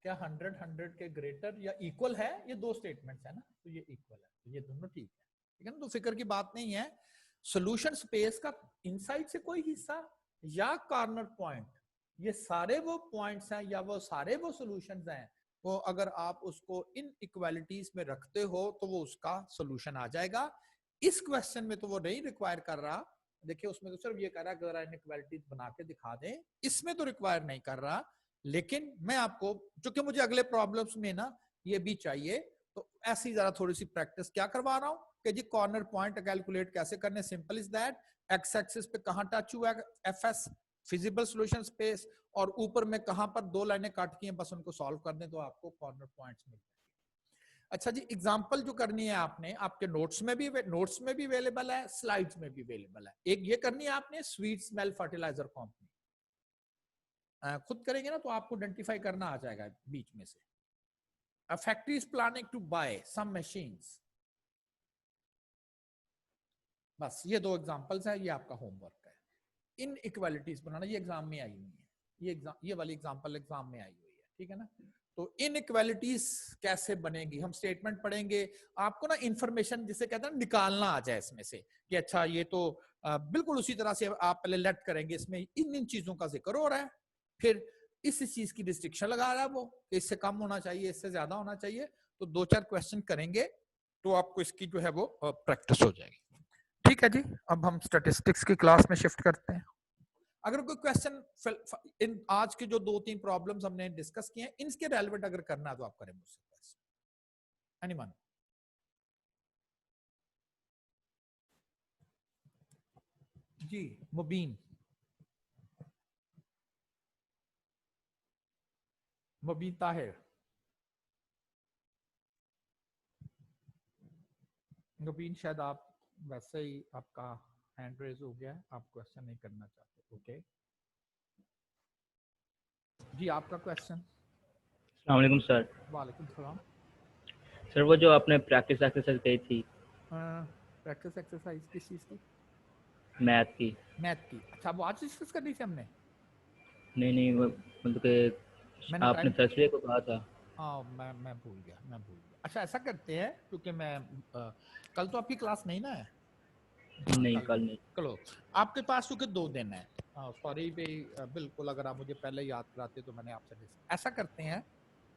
क्या 100 100 के ग्रेटर या इक्वल है, ये दो स्टेटमेंट्स है ना, तो ये इक्वल है, तो ये दोनों ठीक है। ठीक है ना, तो फिक्र की बात नहीं है। सॉल्यूशन स्पेस का इनसाइड से कोई हिस्सा या कॉर्नर पॉइंट, ये सारे वो पॉइंट्स हैं या वो सारे वो सॉल्यूशंस हैं, वो अगर आप उसको इन इक्वालिटीज में रखते हो तो वो उसका सॉल्यूशन आ जाएगा। इस क्वेश्चन में तो वो नहीं रिक्वायर कर रहा, देखिए उसमें तो सिर्फ ये कह रहा है कि इनइक्वालिटीज बना के दिखा दें, इसमें तो रिक्वायर नहीं कर रहा। लेकिन मैं आपको, चूंकि मुझे अगले प्रॉब्लम्स में ना ये भी चाहिए, तो ऐसी जरा थोड़ी सी प्रैक्टिस क्या करवा रहा हूं कि जी कॉर्नर पॉइंट कैलकुलेट कैसे करने, simple is that. X axis पे कहां टच हुआ है F S feasible solution space, और ऊपर में कहां पर दो लाइनें काट की हैं, बस उनको सॉल्व कर दें तो आपको कॉर्नर पॉइंट्स मिल जाएंगे। अच्छा जी, एग्जांपल जो करनी है आपने, आपके नोट्स में भी अवेलेबल है, स्लाइड्स में भी अवेलेबल है। एक ये करनी है आपने, स्वीट स्मेल फर्टिलाइजर कंपनी, खुद करेंगे ना तो आपको आइडेंटिफाई करना आ जाएगा बीच में से। A factory is planning to buy some machines. बस ये दो एग्जांपल्स है, ये आपका होमवर्क है। इन इक्वालिटीज बनाना, ये एग्जाम में आई हुई है, ये वाली एग्जांपल एग्जाम में आई हुई है, ठीक है ना। तो इन इक्वालिटीज कैसे बनेगी, हम स्टेटमेंट पढ़ेंगे, आपको ना इंफॉर्मेशन जिसे कहते हैं निकालना आ जाए इसमें से कि अच्छा ये तो बिल्कुल उसी तरह से आप पहले लेट करेंगे, इसमें इन इन चीजों का जिक्र हो रहा है, फिर इस चीज की रिस्ट्रिक्शन लगा रहा है वो, इससे कम होना चाहिए, इससे ज्यादा होना चाहिए। तो दो चार क्वेश्चन करेंगे तो आपको इसकी जो है वो प्रैक्टिस हो जाएगी। ठीक है जी, अब हम स्टैटिस्टिक्स की क्लास में शिफ्ट करते हैं। अगर कोई क्वेश्चन इन आज के जो दो तीन प्रॉब्लम्स हमने डिस्कस किए हैं, इनके रेलेवेंट अगर करना है तो आप करें मुझसे क्वेश्चन। एनीवन? जी मुबीन, मुबीन ताहिर, मुबीन शायद आप वैसे ही आपका हैंड रेज हो गया है, आप क्वेश्चन नहीं करना चाहते, ओके जी। आपका क्वेश्चन? अस्सलाम वालेकुम सर। वालेकुम सलाम। सर वो जो आपने प्रैक्टिस एक्सरसाइज कही थी प्रैक्टिस एक्सरसाइज किस चीज की? मैथ की। मैथ की, अच्छा वो आज डिस्कस करनी थी हमने? नहीं वो मतलब कि मैंने आपने टाइम, थर्सडे को कहा था। हाँ मैं भूल गया, अच्छा ऐसा करते हैं, क्योंकि मैं कल तो आपकी क्लास नहीं ना है? नहीं कल नहीं। चलो, आपके पास क्योंकि 2 दिन है, सॉरी भाई, बिल्कुल अगर आप मुझे पहले याद कराते तो मैंने आपसे ऐसा करते हैं,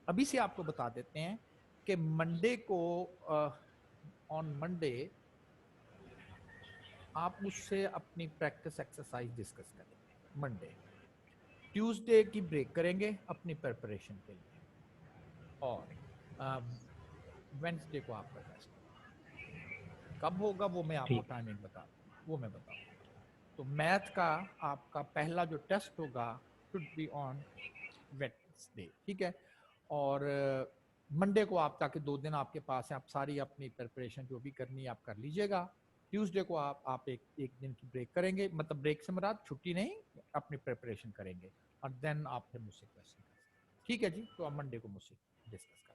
अभी से आपको बता देते हैं कि मंडे को, ऑन मंडे आप मुझसे अपनी प्रैक्टिस एक्सरसाइज डिस्कस करेंगे मंडे। ट्यूसडे की ब्रेक करेंगे अपनी प्रिपरेशन के लिए, और वेंसडे को आपका टेस्ट होगा। कब होगा वो मैं आपको टाइमिंग बता दूंगा, वो मैं बता दूंगा। तो मैथ का आपका पहला जो टेस्ट होगा शुड बी ऑन वेडनेसडे, ठीक है। और मंडे को आप, ताकि 2 दिन आपके पास है, आप सारी अपनी प्रिपरेशन जो भी करनी है आप कर लीजिएगा। ट्यूसडे को आप एक दिन की ब्रेक करेंगे, मतलब ब्रेक से मुराद छुट्टी नहीं, अपनी प्रिपरेशन करेंगे, और देन आप फिर मुझसे क्वेश्चन कर सकते हैं, ठीक है जी। तो आप मंडे को मुझसे डिस्कस कर।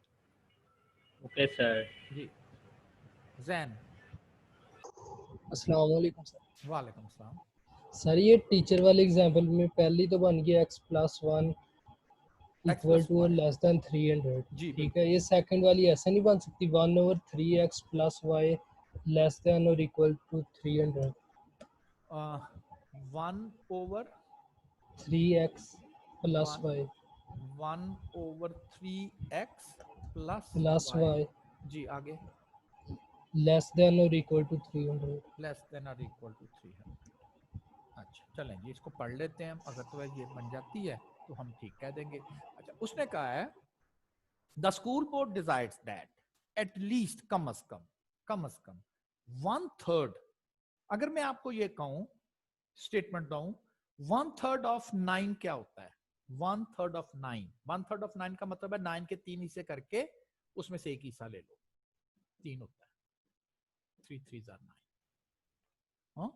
Okay sir. जी जैन। अस्सलाम वालेकुम सर। वालेकुम सलाम। सर ये टीचर वाले एग्जांपल में पहली तो बन गया x+1 x equal plus two और वन, लेस देन 300, जी ठीक बिल्कुल। है। ये सेकंड वाली ऐसे नहीं बन सकती 1/3x + y लेस देन और equal to 300। 1/3x 3x + y 1/3x plus + y, y जी आगे। लेस देन और इक्वल टू 300। लेस देन और इक्वल टू 300। अच्छा चलें जी, इसको पढ़ लेते हैं हम, अगर तो ये बन जाती है तो हम ठीक कह देंगे। अच्छा, उसने कहा है the school board decides that at least, कम अज कम 1/3, अगर मैं आपको ये कहूं, स्टेटमेंट दूं, 1/3 ऑफ 9 क्या होता है? 1/3 ऑफ 9, 1/3 ऑफ 9 का मतलब है 9 के 3 हिस्से करके उसमें से एक हिस्सा ले लो, 3 होता है, 3 3 9।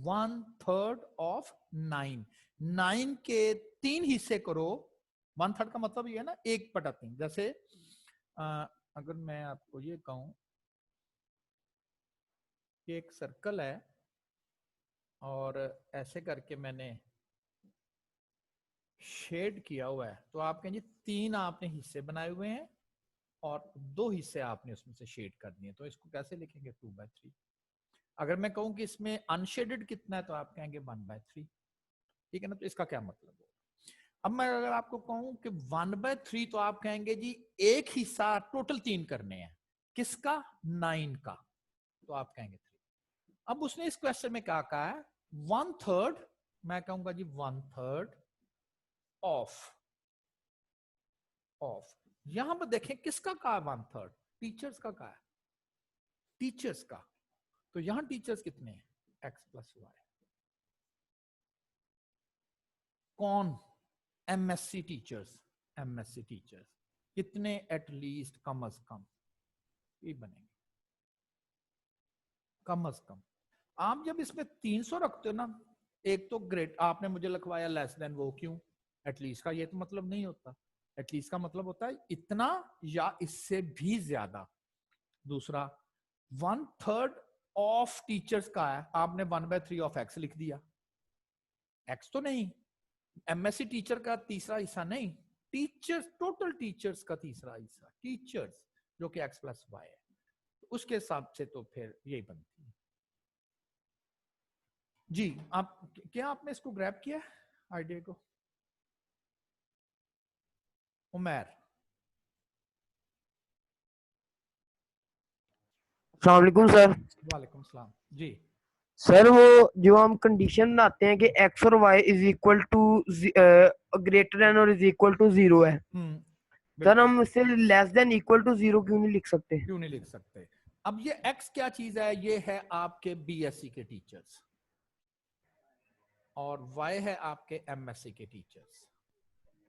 1/3 ऑफ 9, 9 के 3 हिस्से करो, 1/3 का मतलब ये है ना 1/3। जैसे अगर मैं आपको ये कहूं कि एक सर्कल है और ऐसे करके मैंने शेड किया हुआ है, तो आप कहेंगे 3 आपने हिस्से बनाए हुए हैं और 2 हिस्से आपने उसमें से शेड कर दिए, तो इसको कैसे लिखेंगे? 2/3। अगर मैं कहूं कि इसमें अनशेडेड कितना है तो आप कहेंगे 1/3, ठीक है ना। तो इसका क्या मतलब है? अब मैं अगर आपको कहूं कि 1/3 तो आप कहेंगे जी एक हिस्सा टोटल 3 करने हैं, किसका? 9 का, तो आप कहेंगे 3। अब उसने इस क्वेश्चन में क्या कहा है? 1/3, मैं कहूंगा जी 1/3 ऑफ यहां पर देखें किसका कहा है 1/3? टीचर्स का कहा है, टीचर्स का। तो यहां टीचर्स कितने हैं? x + y। कौन? MSc teachers. एमएससी टीचर्स कितने? एटलीस्ट, कम अज कम, ये बनेंगे कम अज कम। आप जब इसमें 300 रखते हो ना, एक तो ग्रेट आपने मुझे लिखवाया लेस देन, वो क्यों? एटलीस्ट का ये तो मतलब नहीं होता। एटलीस्ट का मतलब होता है इतना या इससे भी ज्यादा। दूसरा 1/3 ऑफ टीचर्स का है, आपने 1/3 ऑफ x लिख दिया। x तो नहीं, एमएससी टीचर का तीसरा हिस्सा नहीं, टीचर्स, टोटल टीचर्स का तीसरा हिस्सा, टीचर्स जो कि x + y है। उसके हिसाब से तो फिर यही बनती है जी। आप क्या आपने इसको ग्रैब किया आइडिया को? उमर, अस्सलाम वालेकुम सर। वालेकुम सलाम जी। सर वो जो हम कंडीशन बनाते हैं कि x और y is equal to greater than or is equal to 0 है, सर बिल्कुल। हम इससे लेस देन इक्वल टू 0 क्यों नहीं लिख सकते? क्यों नहीं लिख सकते? अब ये x क्या चीज है? ये है आपके बीएससी के टीचर्स, और y है आपके एमएससी के टीचर्स।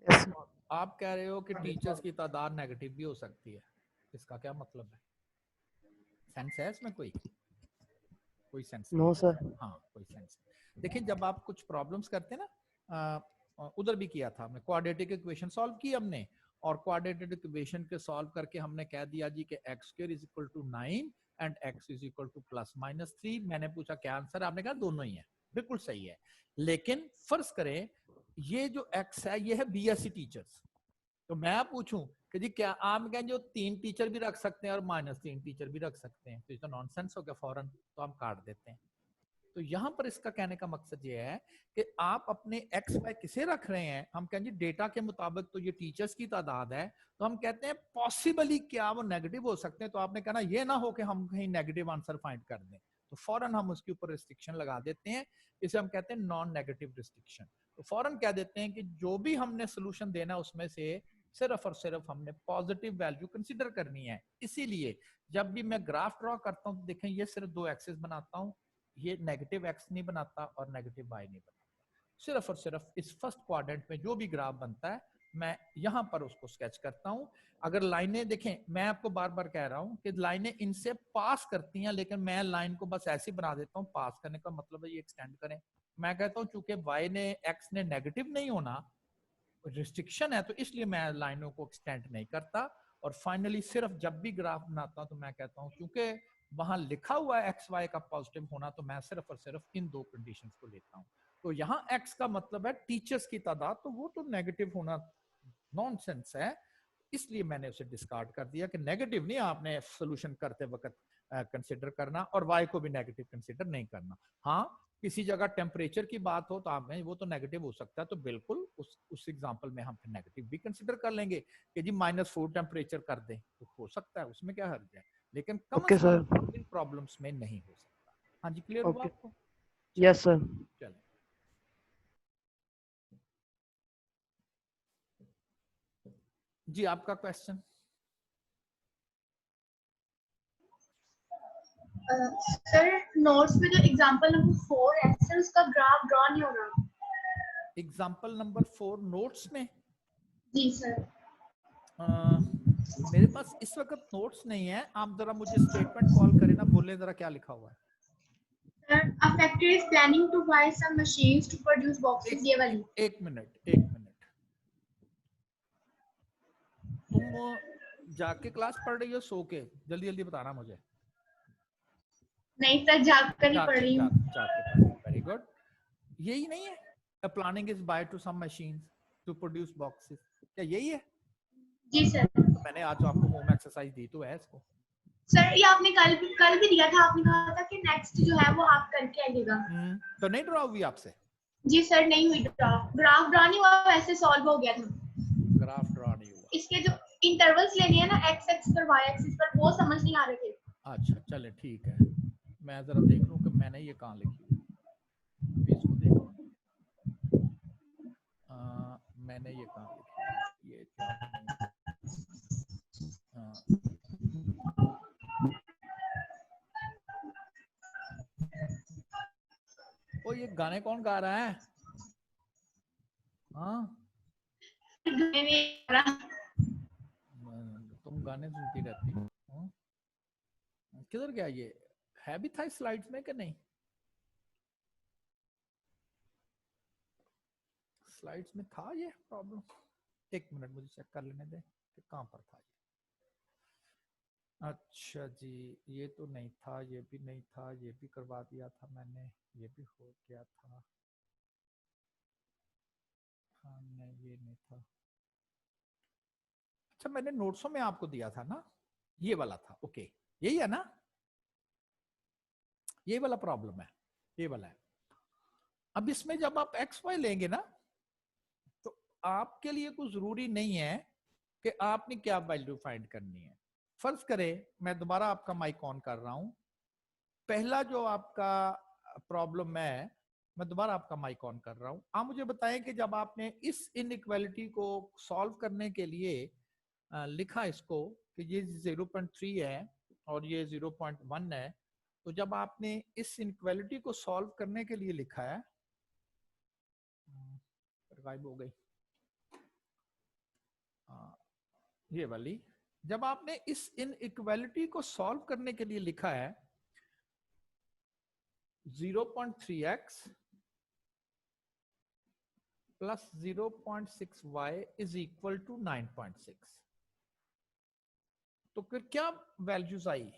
Yes. आप कह रहे हो कि टीचर्स की तादाद नेगेटिव भी हो सकती है, इसका क्या मतलब है? सेंस है इसमें? कोई सेंस नहीं। No sir. हाँ, कोई सेंस नहीं। देखिए जब आप कुछ प्रॉब्लम्स करते हैं ना, उधर भी किया था हमने, क्वाड्रेटिक इक्वेशन सॉल्व की हमने, और क्वाड्रेटिक इक्वेशन के सॉल्व करके हमने कह दिया जी कि x² = 9 एंड x = ±3। मैंने पूछा क्या आंसर, आपने कहा दोनों ही है। बिल्कुल सही है, लेकिन फर्ज करें ये जो x है ये है बीएससी टीचर्स, तो मैं पूछूं कि जी क्या आप कहें जो 3 टीचर भी रख सकते हैं और -3 टीचर भी रख सकते हैं, तो ये तो नॉनसेंस हो गया फौरन, तो हम काट देते हैं। तो यहां पर इसका कहने का मकसद ये है कि आप अपने एक्स वाई किसे रख रहे हैं। हम कहेंगे डेटा के मुताबिक तो ये टीचर्स की तादाद है, तो हम कहते हैं पॉसिबली क्या वो नेगेटिव हो सकते हैं। तो आपने कहना ये ना हो कि हम कहीं नेगेटिव आंसर फाइंड कर दें, तो फौरन हम उसके ऊपर रिस्ट्रिक्शन लगा देते हैं। इसे हम कहते हैं नॉन नेगेटिव रिस्ट्रिक्शन। तो फौरन कह देते हैं कि जो भी हमने सोल्यूशन देना उसमें से सिर्फ और सिर्फ हमने पॉजिटिव वैल्यू कंसीडर करनी है। इसीलिए जब भी मैं ग्राफ ड्रॉ करता हूं तो देखें ये सिर्फ 2 एक्सिस बनाता हूं, ये नेगेटिव x नहीं बनाता और नेगेटिव y नहीं बनाता। सिर्फ और सिर्फ इस फर्स्ट क्वाड्रेंट में जो भी ग्राफ बनता है मैं यहां पर उसको स्केच करता हूं। अगर लाइनें देखें, मैं आपको बार बार कह रहा हूं कि लाइनें इनसे पास करती हैं, लेकिन मैं लाइन को बस ऐसे बना देता हूं। पास करने का मतलब है ये एक्सटेंड करें। मैं कहता हूं चूंकि y ने x ने नेगेटिव नहीं होना, रिस्ट्रिक्शन है, तो इसलिए मैं लाइनों को एक्सटेंड नहीं करता। और फाइनली सिर्फ जब भी ग्राफ बनाता हूं तो मैं कहता हूं क्योंकि वहां लिखा हुआ है एक्स वाई का पॉजिटिव होना, तो मैं सिर्फ और सिर्फ इन 2 कंडीशंस को लेता हूं। तो यहाँ x का मतलब है टीचर्स की तादाद, तो वो तो नेगेटिव होना नॉनसेंस है, इसलिए मैंने उसे डिस्कार्ड कर दिया कि नेगेटिव नहीं आपने सोल्यूशन करते वक्त कंसिडर करना, और y को भी नेगेटिव कंसिडर नहीं करना। हाँ, किसी जगह टेम्परेचर की बात हो तो आप वो तो नेगेटिव हो सकता है, तो बिल्कुल उस एग्जांपल में हम फिर नेगेटिव भी कंसिडर कर लेंगे कि जी -4 टेम्परेचर कर दें, तो हो सकता है, उसमें क्या हर्ज है, लेकिन कम ओके से सर। कम इन प्रॉब्लम्स में नहीं हो सकता। हाँ जी, क्लियर हुआ ओके। आपको? Yes sir. चलें। जी आपका क्वेश्चन। सर नोट्स में जो एग्जांपल नंबर 4 है सर, उसका ग्राफ ड्रॉ नहीं हो रहा। एग्जाम्पल नंबर 4 नोट्स में? जी सर। मेरे पास इस वक्त नोट्स नहीं है, आप जरा मुझे स्टेटमेंट कॉल करें ना, बोले जरा क्या लिखा हुआ है। Sir a factory is planning to buy some machines to produce boxes, ये वाली। एक मिनट, तुम जाके क्लास पढ़ रही हो सो के? जल्दी जल्दी बताना मुझे। नहीं सर, जाकर ही पढ़ रही हूँ। जाके पढ़ रही, वेरी गुड। यही नहीं है, the planning is buy to some machines to produce boxes, क्या यही है? जी सर। तो मैंने आज आपको होम एक्सरसाइज दी तो है इसको, सर ये आपने कल भी दिया था, आपने कहा था कि नेक्स्ट जो है वो आप करके आइएगा। तो नहीं ड्रॉ हुई आपसे? जी सर नहीं हुई ग्राफ ड्रा नहीं हुआ, वैसे सॉल्व हो गया था। ग्राफ ड्रॉ नहीं हुआ। इसके जो इंटरवल्स लेने हैं ना एक्स एक्सिस पर वाई एक्सिस पर, वो समझ नहीं आ रहे थे। अच्छा चले ठीक है, मैं जरा देख लूं कि मैंने ये कहाँ लिखी हुई है। अभी इसको देख लूं। मैंने ये कहाँ लिखी हुई है? ये ओ ये गाने कौन गा रहा है? हाँ तुम गाने सुनती रहती हो। हाँ? किधर गया ये? है भी था स्लाइड्स में कि नहीं? स्लाइड्स में था ये प्रॉब्लम? एक मिनट मुझे चेक कर लेने दें कि कहाँ पर था ये। अच्छा जी, ये तो नहीं था, ये भी नहीं था, ये भी करवा दिया था मैंने, ये भी हो गया था। हाँ नहीं ये नहीं था। अच्छा मैंने नोट्सों में आपको दिया था ना, ये वाला था। ओके यही है ना, ये वाला प्रॉब्लम है, ये वाला है। अब इसमें जब आप एक्स वाई लेंगे ना, तो आपके लिए कुछ जरूरी नहीं है कि आपने क्या वैल्यू फाइंड करनी है। फर्ज करें मैं दोबारा आपका माइक ऑन कर रहा हूं, पहला जो आपका प्रॉब्लम है, मैं दोबारा आपका माइक ऑन कर रहा हूं। आप मुझे बताएं कि जब आपने इस इनइक्वालिटी को सॉल्व करने के लिए लिखा इसको कि ये 0.3 है और ये 0.1 है, तो जब आपने इस इनइक्वालिटी को सॉल्व करने के लिए लिखा है, गायब हो गई ये वाली, जब आपने इस इनइक्वालिटी को सॉल्व करने के लिए लिखा है 0.3x plus 0.6y is equal to 9.6, तो फिर क्या वैल्यूज आई?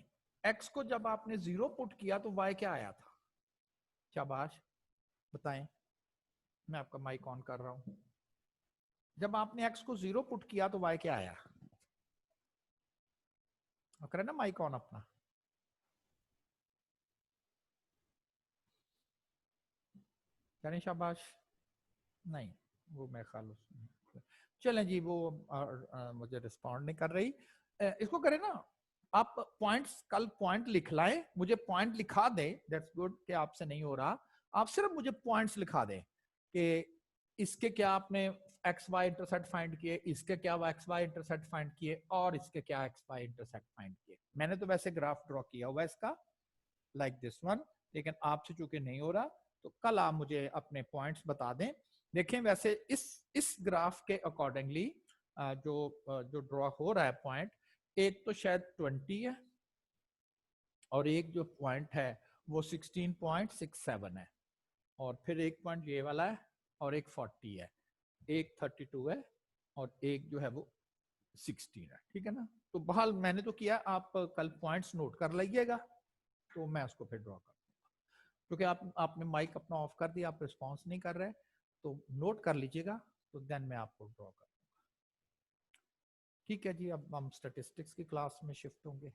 x को जब आपने 0 पुट किया तो y क्या आया था? शाबाश बताएं, मैं आपका माइक ऑन कर रहा हूं। जब आपने x को 0 पुट किया तो y क्या आया? करें ना माइक ऑन अपना। करें शाबाश। नहीं वो मैं ख्याल चलें जी, वो मुझे रिस्पॉन्ड नहीं कर रही। इसको करें ना, आप पॉइंट्स कल पॉइंट लिख लाएं, मुझे पॉइंट लिखा दें। दैट्स गुड कि आपसे नहीं हो रहा, आप सिर्फ मुझे पॉइंट्स लिखा दें कि इसके क्या आपने एक्स वाई इंटरसेप्ट फाइंड किए, इसके क्या एक्स वाई इंटरसेप्ट फाइंड किए, और इसके क्या एक्स वाई इंटरसेप्ट फाइंड किए। मैंने तो वैसे ग्राफ ड्रॉ किया हुआ इसका लाइक दिस वन, लेकिन आपसे चूंकि नहीं हो रहा तो कल आप मुझे अपने पॉइंट्स बता दें। देखें वैसे इस ग्राफ के अकॉर्डिंगली जो ड्रॉ हो रहा है पॉइंट, एक तो शायद 20 है और एक जो पॉइंट है वो 16.67 है, और फिर एक पॉइंट ये वाला है और एक 40 है, एक 32 है और एक जो है वो 16 है। ठीक है ना, तो बहाल मैंने तो किया, आप कल पॉइंट्स नोट कर लीजिएगा तो मैं उसको फिर ड्रॉ कर दूंगा। क्योंकि आपने माइक अपना ऑफ कर दिया, आप रिस्पॉन्स नहीं कर रहे, तो नोट कर लीजिएगा तो देन मैं आपको ड्रॉ कर दूंगा। ठीक है जी, अब हम स्टैटिस्टिक्स की क्लास में शिफ्ट होंगे।